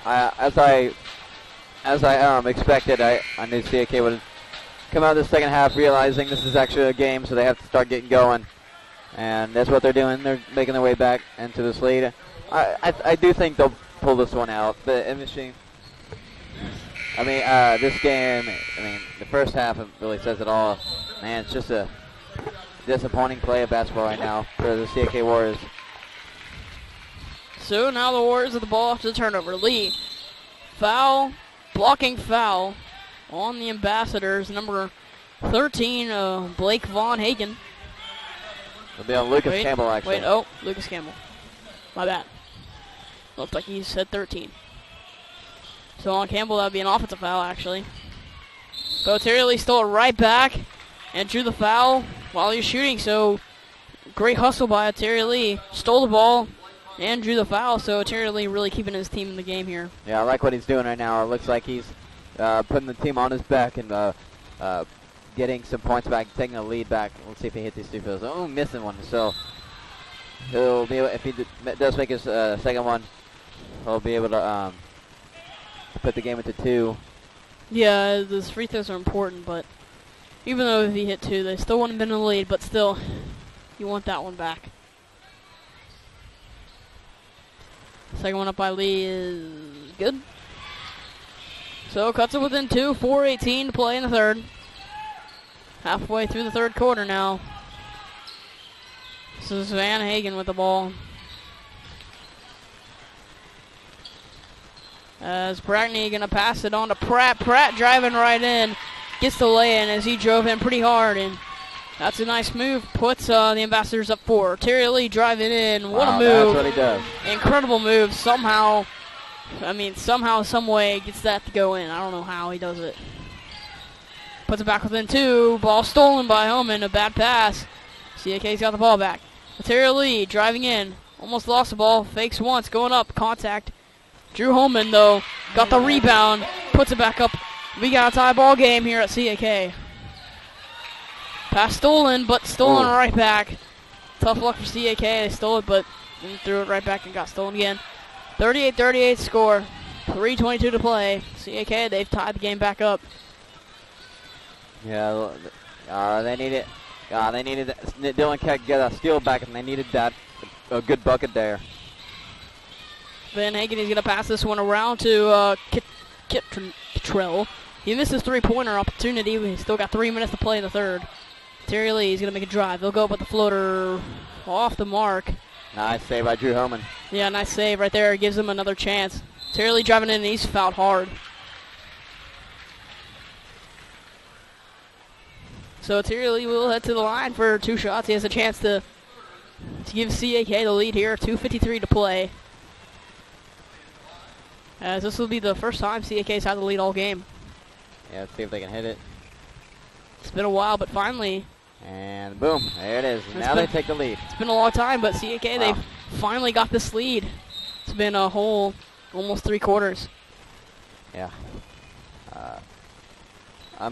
as I expected, I knew CAK would come out of the second half realizing this is actually a game, so they have to start getting going, and that's what they're doing. They're making their way back into this lead. I do think they'll pull this one out, but this game, the first half really says it all. Man, it's just a disappointing play of basketball right now for the CAK Warriors. So now the Warriors with the ball after the turnover. Lee, blocking foul on the Ambassadors, number 13, Blake Von Hagen. It'll be on Lucas Campbell, actually. Lucas Campbell. My bad. Looks like he said 13. So on Campbell, that would be an offensive foul, actually. But Terry Lee stole it right back and drew the foul while he was shooting. So great hustle by Terry Lee. Stole the ball and drew the foul. So Terry Lee really keeping his team in the game here. Yeah, I like what he's doing right now. It looks like he's putting the team on his back and getting some points back, taking a lead back. Let's see if he hits these two fields. Oh, missing one. So he'll be able, if he does make his second one, he'll be able to put the game into 2. Yeah, those free throws are important, but even though if he hit 2, they still wouldn't have been in the lead, but still, you want that one back. Second one up by Lee is good. So cuts it within 2, 4:18 to play in the third. Halfway through the third quarter now. This is Van Hagen with the ball. As Brackney going to pass it on to Pratt. Pratt driving right in. Gets the lay-in as he drove in pretty hard. And that's a nice move. Puts the Ambassadors up 4. Terry Lee driving in. What a move. That's what he does. Incredible move. Somehow, some way gets that to go in. I don't know how he does it. Puts it back within 2. Ball stolen by Homan. A bad pass. CAK's got the ball back. Terry Lee driving in. Almost lost the ball. Fakes once. Going up. Contact. Drew Holman, though, got the rebound, puts it back up. We got a tie ball game here at CAK. Pass stolen, but stolen right back. Tough luck for CAK. They stole it, but then threw it right back and got stolen again. 38-38 score. 3:22 to play. CAK, they've tied the game back up. Yeah, they need it. They needed Dylan Keck get a steal back, and they needed that a good bucket there. Van Hagen is going to pass this one around to Kittrell. He missed his three-pointer opportunity. He's still got 3 minutes to play in the third. Terry Lee is going to make a drive. They'll go up with the floater off the mark. Nice save by Drew Homan. Yeah, nice save right there. Gives him another chance. Terry Lee driving in, and he's fouled hard. So Terry Lee will head to the line for 2 shots. He has a chance to give CAK the lead here. 2:53 to play. As this will be the first time CAK's had the lead all game. Yeah, let's see if they can hit it. It's been a while, but finally. And boom, there it is. Now they take the lead. It's been a long time, but CAK, they've finally got this lead. It's been a whole almost 3 quarters. Yeah.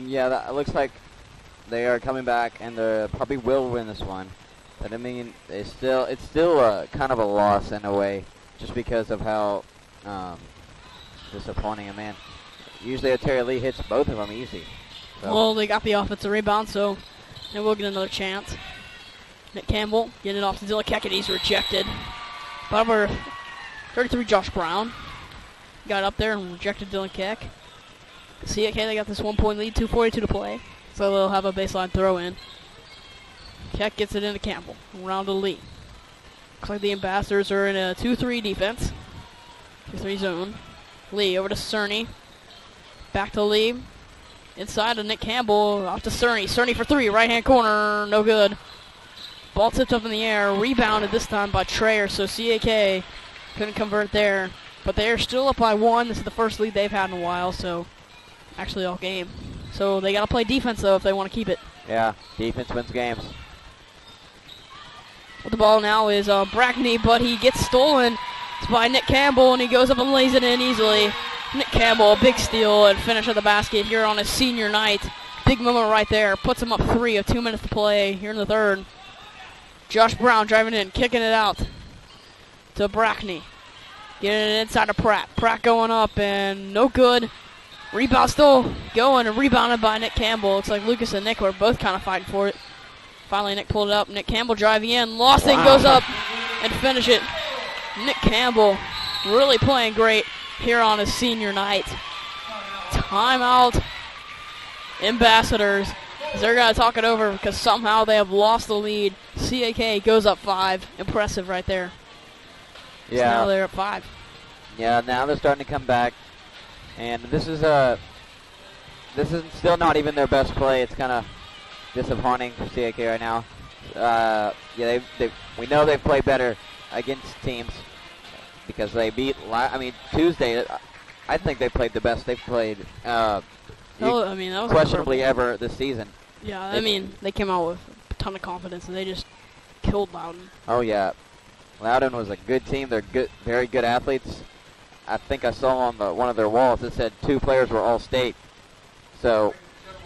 Yeah, that looks like they are coming back, and they probably will win this one. But I mean, it's still kind of a loss in a way, just because of how disappointing. Man, usually Terry Lee hits both of them easy. So. Well, they got the offensive rebound, so they will get another chance. Nick Campbell getting it off to Dylan Keck, and he's rejected. By number 33, Josh Brown. Got up there and rejected Dylan Keck. CAK, they got this 1-point lead, 2:42 to play. So they'll have a baseline throw in. Keck gets it into Campbell. Around to Lee. Looks like the Ambassadors are in a 2-3 defense. 2-3 zone. Lee over to Cerny. Back to Lee. Inside to Nick Campbell, off to Cerny. Cerny for three, right-hand corner, no good. Ball tipped up in the air, rebounded this time by Trayer, so CAK couldn't convert there. But they are still up by one. This is the first lead they've had in a while, so actually all game. So they got to play defense, though, if they want to keep it. Yeah, defense wins games. With the ball now is Brackney, but he gets stolen. It's by Nick Campbell, and he goes up and lays it in easily. Nick Campbell, a big steal and finish at the basket here on his senior night. Big moment right there. Puts him up 3 with 2 minutes to play here in the third. Josh Brown driving in, kicking it out to Brackney. Getting it inside to Pratt. Pratt going up and no good. Rebound still going and rebounded by Nick Campbell. Looks like Lucas and Nick were both kind of fighting for it. Finally, Nick pulled it up. Nick Campbell driving in. Lost it, goes up and finish it. Nick Campbell really playing great here on his senior night. Timeout, Ambassadors. They're going to talk it over because somehow they have lost the lead. CAK goes up 5. Impressive right there. Yeah. So now they're up 5. Yeah, now they're starting to come back. And this is still not even their best play. It's kind of disappointing for CAK right now. Yeah, we know they've played better against teams because they beat. Tuesday. I think they played the best they've played. That was questionably ever this season. Yeah, they came out with a ton of confidence and they just killed Loudon. Oh yeah, Loudon was a good team. They're good, very good athletes. I think I saw on one of their walls it said 2 players were All-State. So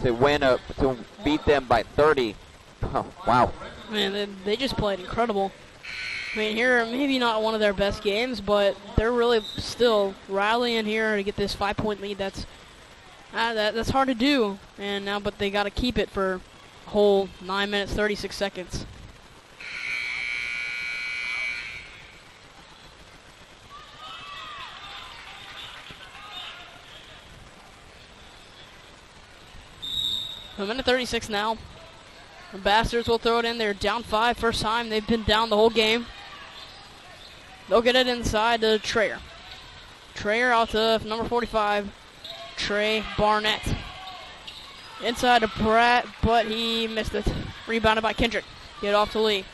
to beat them by 30, oh, wow. Man, they just played incredible. Here, maybe not one of their best games, but they're really still rallying here to get this 5-point lead. That's hard to do, but they got to keep it for a whole 9 minutes, 36 seconds. A minute 36 now. The Bastards will throw it in. They're down 5 first time. They've been down the whole game. They'll get it inside to Trayer. Trayer out to number 45, Trey Barnett. Inside to Pratt, but he missed it. Rebounded by Kendrick. Get off to Lee.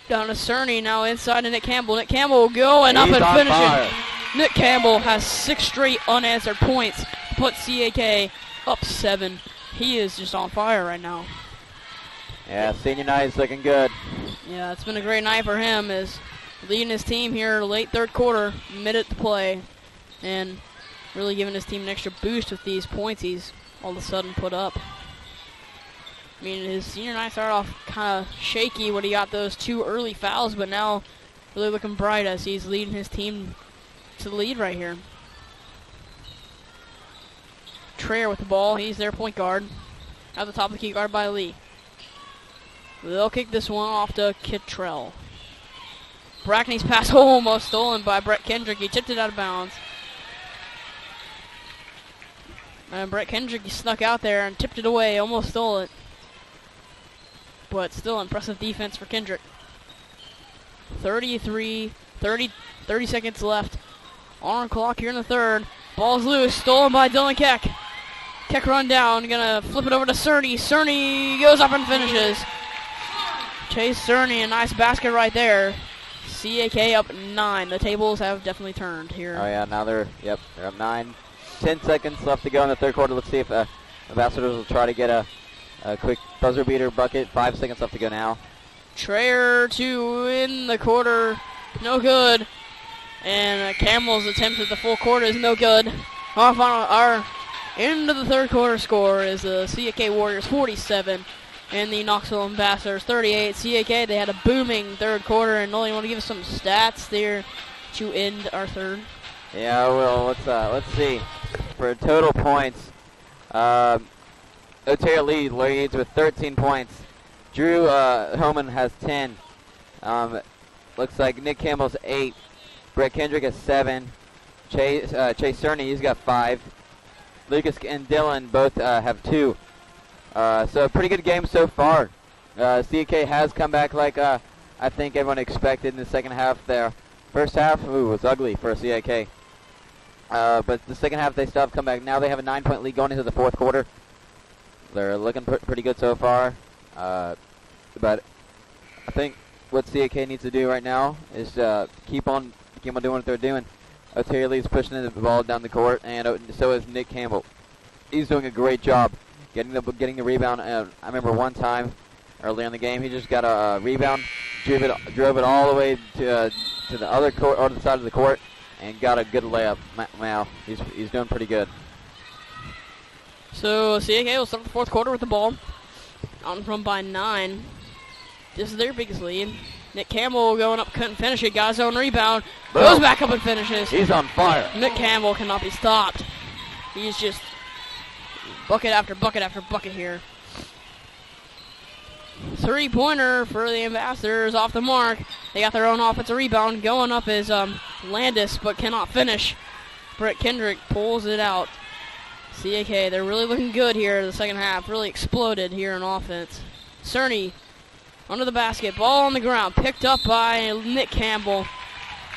Down to Cerny, now inside to Nick Campbell. Nick Campbell going up and finishing. Nick Campbell has 6 straight unanswered points to put CAK up 7. He is just on fire right now. Yeah, senior night is looking good. Yeah, it's been a great night for him. Is leading his team here late third quarter, minute to play, and really giving his team an extra boost with these points he's all of a sudden put up. His senior night started off kind of shaky when he got those 2 early fouls, but now really looking bright as he's leading his team to the lead right here. Trayer with the ball. He's their point guard. At the top of the key guard by Lee. They'll kick this one off to Kittrell. Brackney's pass almost stolen by Brett Kendrick. He tipped it out of bounds. And Brett Kendrick snuck out there and tipped it away. Almost stole it. But still impressive defense for Kendrick. 30 seconds left on our clock here in the third. Ball's loose. Stolen by Dylan Keck. Keck run down. Gonna flip it over to Cerny. Cerny goes up and finishes. Chase Cerny, a nice basket right there. CAK up 9. The tables have definitely turned here. Oh yeah, now they're up 9. 10 seconds left to go in the third quarter. Let's see if Ambassadors will try to get a quick buzzer beater bucket. 5 seconds left to go now. Trayer 2 in the quarter, no good. And Campbell's attempt at the full quarter is no good. Our end of the third quarter score is the CAK Warriors 47 and the Knoxville Ambassadors 38. CAK, they had a booming third quarter, and Nolan, you want to give us some stats there to end our third? Yeah, well, let's see. For total points, Otero leads with 13 points. Drew Homan has 10. Looks like Nick Campbell's 8. Brett Kendrick has 7. Chase Cerny, he's got 5. Lucas and Dylan both have 2. So a pretty good game so far. CAK has come back like I think everyone expected in the second half there. First half was ugly for CAK. But the second half, they still have come back. Now they have a 9-point lead going into the fourth quarter. They're looking pretty good so far. But I think what CAK needs to do right now is keep on doing what they're doing. O'Taylor's pushing the ball down the court, and so is Nick Campbell. He's doing a great job getting the rebound. I remember one time early in the game, he just got a rebound, drove it all the way to the other court, or the side of the court, and got a good layup. Wow, he's doing pretty good. So CAK will start the fourth quarter with the ball, out in front by 9. This is their biggest lead. Nick Campbell going up, couldn't finish it, got his own rebound, goes back up and finishes. He's on fire. Nick Campbell cannot be stopped. He's just bucket after bucket after bucket here. 3-pointer for the Ambassadors off the mark. They got their own offensive rebound. Going up is Landis, but cannot finish. Brett Kendrick pulls it out. CAK, they're really looking good here in the second half. Really exploded here in offense. Cerny under the basket, ball on the ground, picked up by Nick Campbell.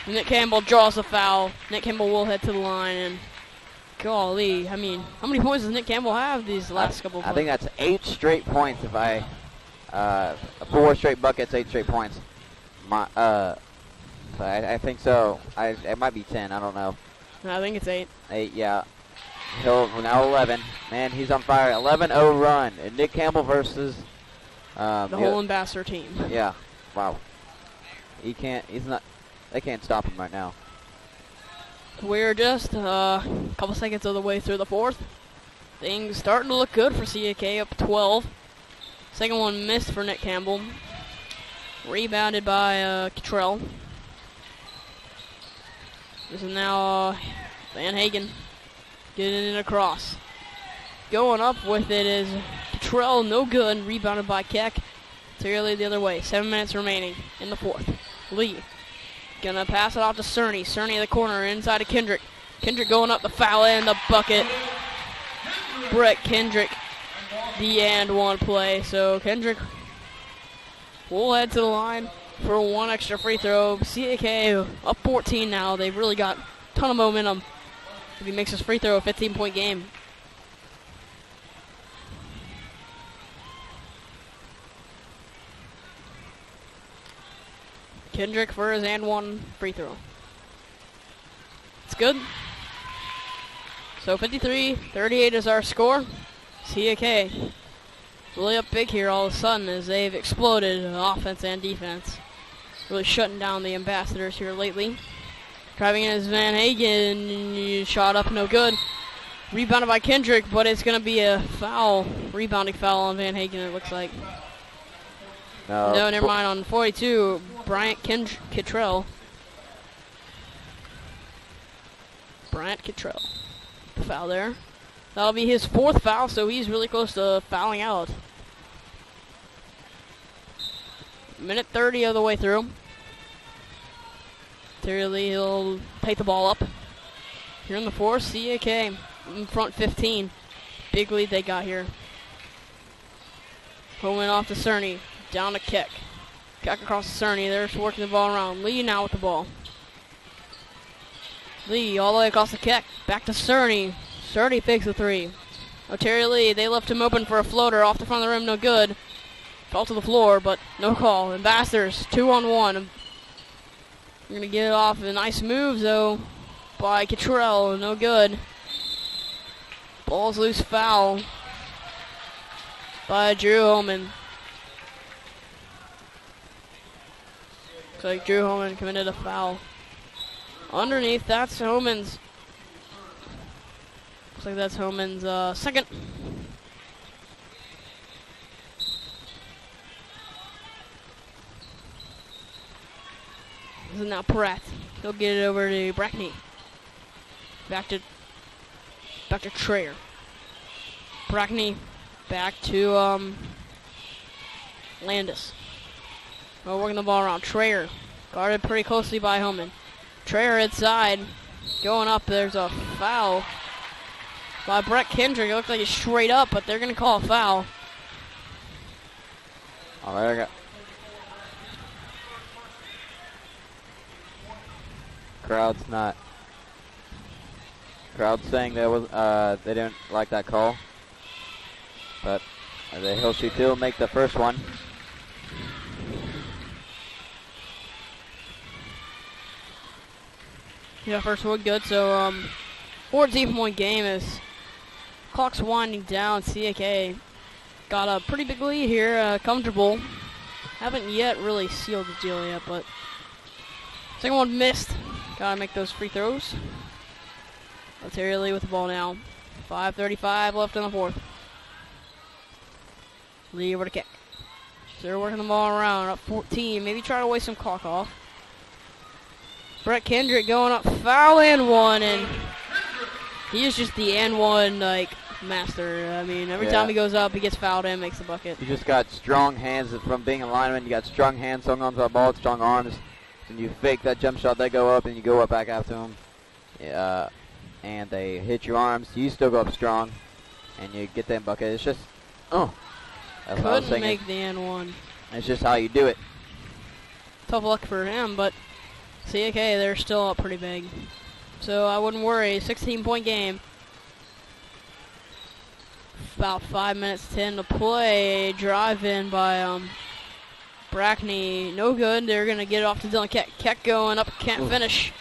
Nick Campbell draws the foul. Nick Campbell will head to the line, and golly, I mean, how many points does Nick Campbell have these last couple of I think that's 8 straight points. 4 straight buckets, 8 straight points. I think so. It might be 10. I don't know. I think it's 8. 8, yeah. He'll now 11. Man, he's on fire. 11-0 run. And Nick Campbell versus the whole Ambassador team. Yeah. Wow. They can't stop him right now. We're just a couple seconds of the way through the fourth. Things starting to look good for CAK, up 12. Second one missed for Nick Campbell. Rebounded by Cottrell. This is now Van Hagen getting it across. Going up with it is Cottrell, no good. Rebounded by CAK. Clearly the other way. 7 minutes remaining in the fourth. Lee gonna pass it off to Cerny. Cerny in the corner, inside to Kendrick. Kendrick going up the foul and the bucket. Brett Kendrick, the and one play. So Kendrick will head to the line for one extra free throw. CAK up 14 now. They've really got a ton of momentum. If he makes his free throw, a 15-point game. Kendrick for his and one free throw. It's good. So 53-38 is our score. CAK really up big here all of a sudden as they've exploded offense and defense. Really shutting down the Ambassadors here lately. Driving in is Van Hagen. Shot up, no good. Rebounded by Kendrick, but it's going to be a foul. Rebounding foul on Van Hagen, it looks like. No, never mind. On 42, Bryant Cottrell. Bryant Cottrell. The foul there. That'll be his 4th foul, so he's really close to fouling out. Minute 30 of the way through. Clearly, he'll take the ball up. Here in the fourth, CAK in front 15. Big lead they got here. Pulling off to Cerny. Down to Keck. Keck across to Cerny. They're just working the ball around. Lee now with the ball. Lee all the way across the Keck. Back to Cerny. Cerny fakes the 3. Terry Lee, they left him open for a floater off the front of the rim, no good. Fell to the floor, but no call. Ambassadors, 2-on-1. We're going to get it off. A nice move, though, by Cottrell. No good. Ball's loose, foul by Drew Holman. Looks like Drew Holman committed a foul. Underneath, that's Holman's. Looks like that's Holman's second. This is now Pratt. He'll get it over to Brackney. Back to Trayer. Brackney back to Landis. Well, working the ball around. Trayer guarded pretty closely by Holman. Trayer inside. Going up, there's a foul by Brett Kendrick. It looks like he's straight up, but they're going to call a foul. All right, I got. Crowd's not. Crowd saying they didn't like that call, but he'll shoot two and make the first one. Yeah, first one good. So 14-point game as clock's winding down. CAK got a pretty big lead here, comfortable. Haven't yet really sealed the deal yet, but second one missed. Gotta make those free throws. Terry Lee with the ball now. 5:35 left in the fourth. Lee over to CAK. So they're working the ball around, up 14. Maybe try to waste some clock off. Brett Kendrick going up, foul and one, and he is just the and one master. I mean, every time he goes up, he gets fouled and makes the bucket. You just got strong hands from being a lineman. You got strong hands, hung onto the ball, strong arms, and you fake that jump shot. They go up, and you go up back after them. Yeah. And they hit your arms. You still go up strong, and you get that bucket. It's just, that's what I was couldn't thinking. make the N1. It's just how you do it. Tough luck for him, but CAK, they're still up pretty big. So I wouldn't worry. 16-point game. About 5 minutes, 10 to play. Drive in by Brackney. No good. They're going to get it off to Dylan Keck. Keck going up, can't finish.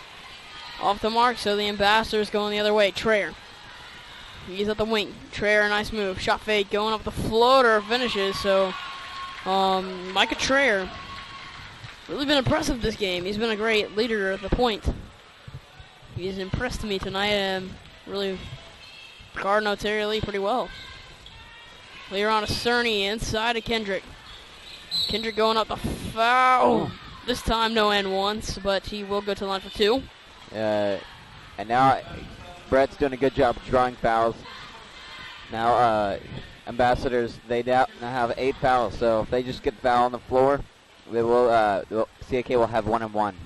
Off the mark, so the Ambassadors going the other way. Trayer. He's at the wing. Trayer, nice move. Shot fake, going up the floater, finishes. So, Micah Trayer, really been impressive this game. He's been a great leader at the point. He's impressed me tonight and really guarding Terry Lee pretty well. Later on to Cerny, inside of Kendrick. Kendrick going up the foul. This time no N1s, but he will go to the line for two. And now Brett's doing a good job of drawing fouls. Now Ambassadors, they now have 8 fouls, so if they just get foul on the floor, they will CAK will have 1 and 1.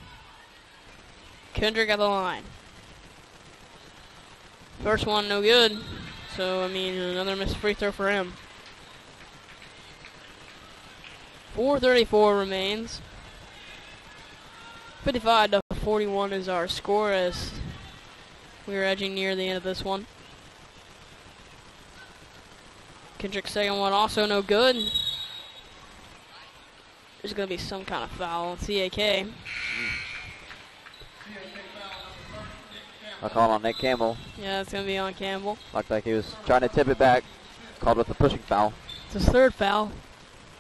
Kendrick at the line. First one no good, so I mean another missed free throw for him. 4:34 remains. 55-41 is our score as we're edging near the end of this one. Kendrick's second one also no good. There's going to be some kind of foul on CAK. I'll call on Nick Campbell. Yeah, it's going to be on Campbell. Looked like he was trying to tip it back. Called with a pushing foul. It's his third foul.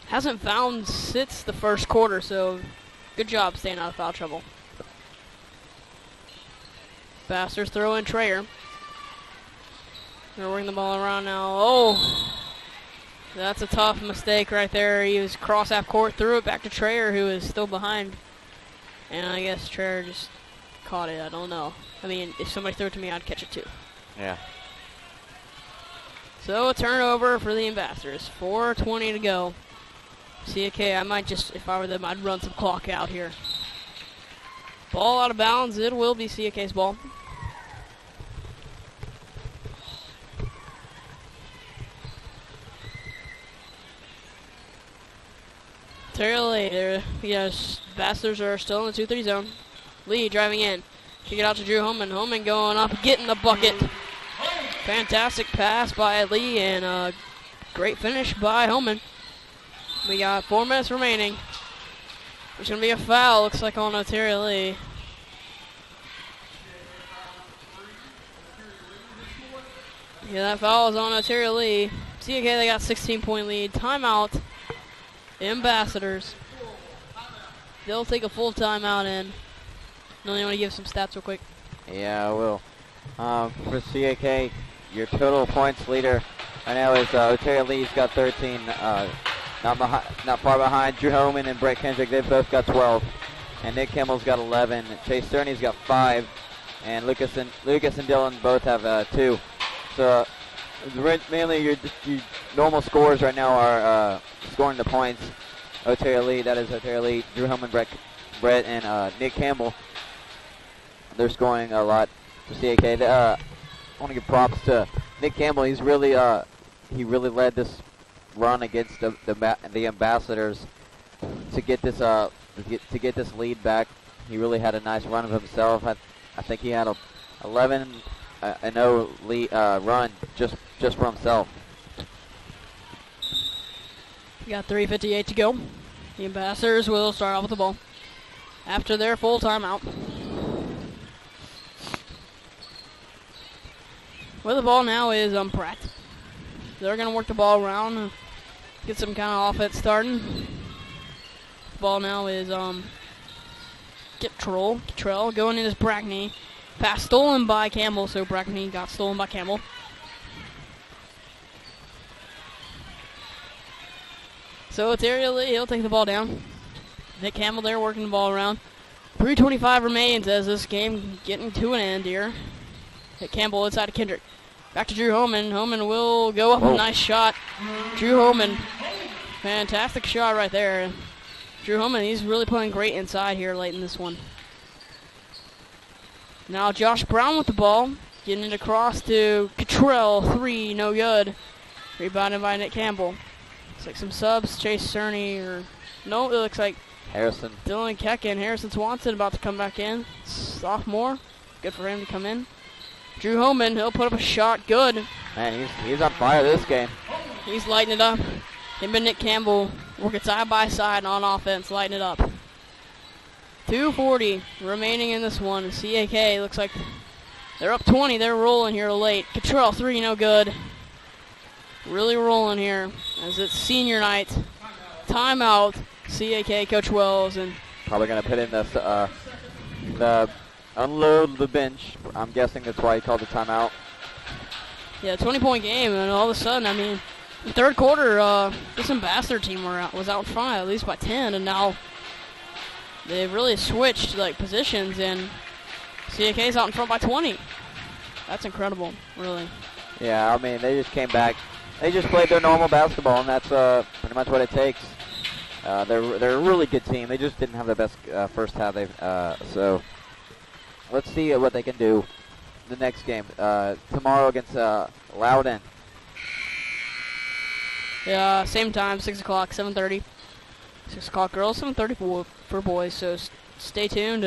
Hasn't fouled since the first quarter, so good job staying out of foul trouble. Bastards throw in Trayer. They're working the ball around now. Oh, that's a tough mistake right there. He was cross half court, threw it back to Trayer, who is still behind. And I guess Trayer just caught it. I don't know. I mean, if somebody threw it to me, I'd catch it too. Yeah. So a turnover for the Ambassadors. 4:20 to go. CAK, I might just, if I were them, I'd run some clock out here. Ball out of bounds. It will be CAK's ball. Terry Lee, yes, Bastards are still in the 2-3 zone. Lee driving in. Kick it out to Drew Homan. Homan going up, getting the bucket. Fantastic pass by Lee and a great finish by Homan. We got 4 minutes remaining. There's going to be a foul, looks like, on Terry Lee. Yeah, that foul is on Terry Lee. CAK, they got 16-point lead. Timeout. Ambassadors. They'll take a full timeout in. No, you want to give some stats real quick? Yeah, I will. For CAK, your total points leader right now is Terry Lee's got 13. Not far behind. Drew Homan and Brett Kendrick, they've both got 12. And Nick Kimmel's got 11. Chase Cerny's got 5. And Lucas and Dylan both have 2. So mainly your normal scores right now are scoring the points. Terry Lee, that is Terry Lee, Drew Homan, Brett, and Nick Campbell. They're scoring a lot for CAK. I want to give props to Nick Campbell. He's really he really led this run against the Ambassadors to get this to get this lead back. He really had a nice run of himself. I think he had 11 a no lead, run just for himself. We got 3:58 to go. The Ambassadors will start off with the ball after their full timeout. With the ball now is Pratt. They're going to work the ball around, get some kind of offense starting. The ball now is Kittrell going in as Brackney. Pass stolen by Campbell, so Brackney got stolen by Campbell. So it's Ariel Lee. He'll take the ball down. Nick Campbell there working the ball around. 3:25 remains as this game getting to an end here. Hit Campbell inside to Kendrick. Back to Drew Homan. Homan will go up. A nice shot. Drew Homan. Fantastic shot right there. Drew Homan, he's really playing great inside here late in this one. Now Josh Brown with the ball. Getting it across to Cottrell. 3, no good. Rebounded by Nick Campbell. Looks like some subs. Chase Cerny, or no, it looks like Harrison. Dylan Keck and Harrison Swanson about to come back in. Sophomore. Good for him to come in. Drew Homan, he'll put up a shot. Good. Man, he's on fire this game. He's lighting it up. Him and Nick Campbell working side by side on offense, lighting it up. 2:40 remaining in this one. CAK looks like they're up 20. They're rolling here late. Cottrell, 3, no good. Really rolling here as it's senior night. Timeout. CAK, Coach Wells, and probably going to put in the unload the bench. I'm guessing that's why he called the timeout. Yeah, 20-point game, and all of a sudden, I mean, the third quarter, this Ambassador team was out front at least by 10, and now they've really switched positions, and CAK's out in front by 20. That's incredible, really. Yeah, I mean, they just came back. They just played their normal basketball, and that's pretty much what it takes. They're a really good team. They just didn't have the best first half. So let's see what they can do the next game tomorrow against Loudon. Yeah, same time, 6 o'clock, 7:30. 6 o'clock girls, 7:30 for boys. So stay tuned.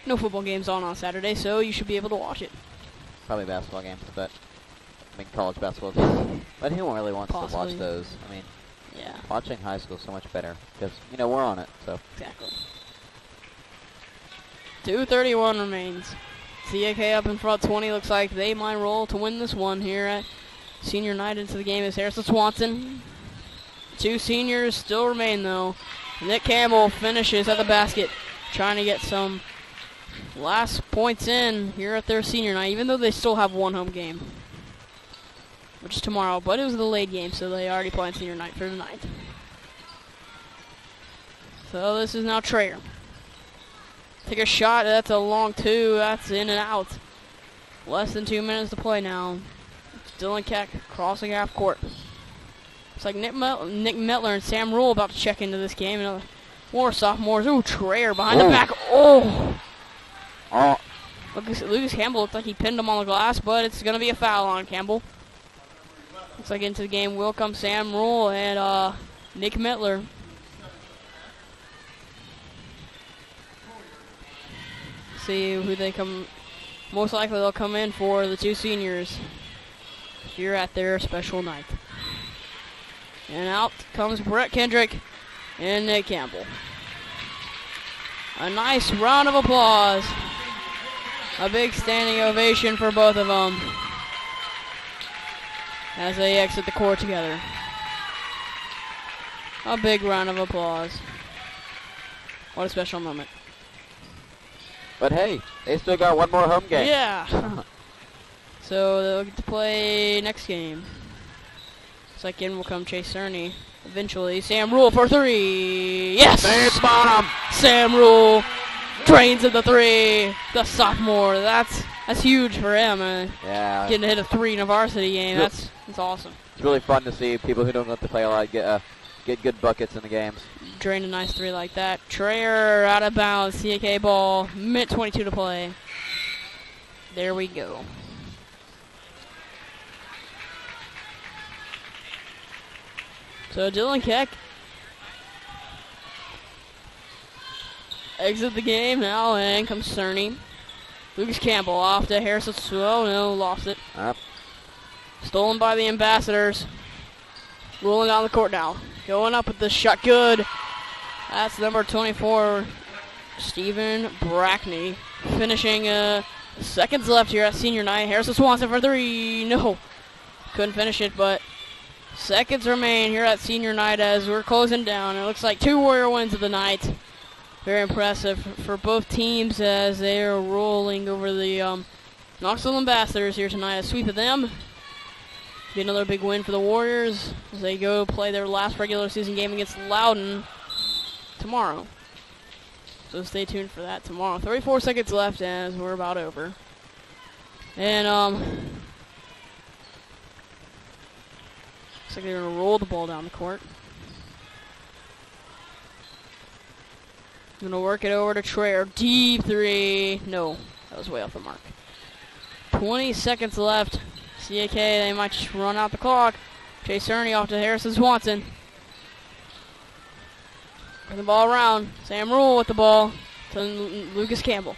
No football games on Saturday, so you should be able to watch it. Probably basketball games, but I mean college basketball games. But who really wants to watch those? I mean. Yeah. Watching high school is so much better because, we're on it, so. Exactly. 2:31 remains. CAK up in front 20. Looks like they might roll to win this one here at senior night. Into the game is Harrison Swanson. 2 seniors still remain, though. Nick Campbell finishes at the basket, trying to get some last points in here at their senior night, even though they still have one home game, which is tomorrow, but it was the late game, so they already played senior night for tonight. So this is now Trayer. Take a shot, that's a long 2, that's in and out. Less than 2 minutes to play now. It's Dylan Keck crossing half court. It's like Nick Metler and Sam Rule about to check into this game. And more sophomores. Ooh, Trayer behind the back. Oh! Lucas Campbell looked like he pinned him on the glass, but it's going to be a foul on Campbell. Looks like into the game will come Sam Rule and Nick Metler. See who they come. Most likely they'll come in for the 2 seniors here at their special night. And out comes Brett Kendrick and Nick Campbell. A nice round of applause. A big standing ovation for both of them as they exit the court together. A big round of applause. What a special moment. But hey, they still got one more home game. Yeah. So they'll get to play next game. Second will come Chase Cerny. Eventually, Sam Rule for 3. Yes! It's bottom. Sam Rule drains at the 3. The sophomore. That's huge for him. Yeah. Getting to hit a 3 in a varsity game. Yep. That's awesome. It's really fun to see people who don't get to play a lot get good buckets in the games. Drain a nice 3 like that. Trayer out of bounds. CAK ball. Minute 22 to play. There we go. So Dylan Keck exit the game now, and comes Cerny. Lucas Campbell off to Harrison. Oh no, lost it. Up. Stolen by the Ambassadors. Rolling down the court now. Going up with the shot. Good. That's number 24, Stephen Brackney. Finishing seconds left here at senior night. Harrison Swanson for three. No. Couldn't finish it, but seconds remain here at senior night as we're closing down. It looks like 2 Warrior wins of the night. Very impressive for both teams as they are rolling over the Knoxville Ambassadors here tonight. A sweep of them. Be another big win for the Warriors as they go play their last regular season game against Loudon tomorrow. So stay tuned for that tomorrow. 34 seconds left as we're about over. And looks like they're going to roll the ball down the court. Going to work it over to Traer. Deep three. No, that was way off the mark. 20 seconds left. CAK, they might just run out the clock. Chase Ernie off to Harrison Swanson. Bring the ball around. Sam Rule with the ball to Lucas Campbell.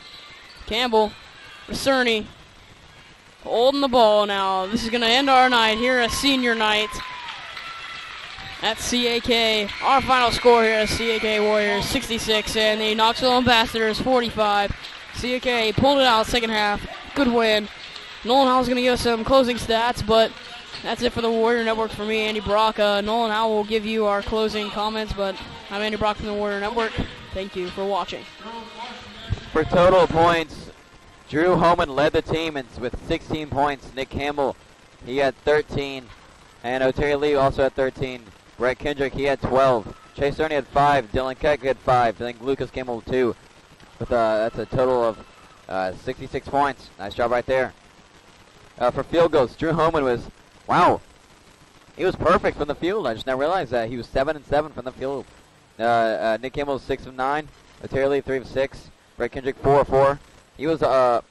Campbell for Cerny. Holding the ball now. This is going to end our night here at senior night at CAK. Our final score here at CAK Warriors 66 and the Knoxville Ambassadors 45. CAK pulled it out second half. Good win. Nolan Howell's going to give us some closing stats, but that's it for the Warrior Network for me, Andy Brock. Nolan Howell will give you our closing comments, but I'm Andy Brock from the Warrior Network. Thank you for watching. For total points, Drew Homan led the team with 16 points. Nick Campbell, he had 13. And O'Terry Lee also had 13. Brett Kendrick, he had 12. Chase Ernie had 5. Dylan Keck had 5. I think Lucas Campbell 2. But that's a total of 66 points. Nice job right there. For field goals, Drew Homan was, wow, he was perfect from the field. I just now realized that he was 7 and 7 from the field. Nick Campbell was 6 of 9. O'Terry Lee 3 of 6. Brett Kendrick 4 of 4. He was also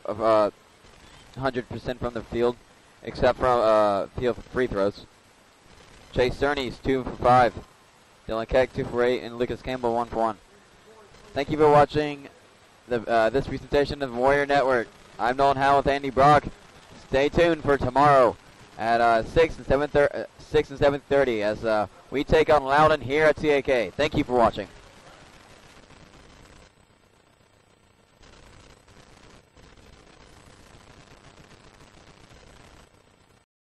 100% from the field, except from field free throws. Chase Cerny's 2 for 5. Dylan Keck 2 for 8, and Lucas Campbell 1 for 1. Thank you for watching this presentation of Warrior Network. I'm Nolan Howell with Andy Brock. Stay tuned for tomorrow at 6 and 7:30 as we take on Loudon here at CAK. Thank you for watching.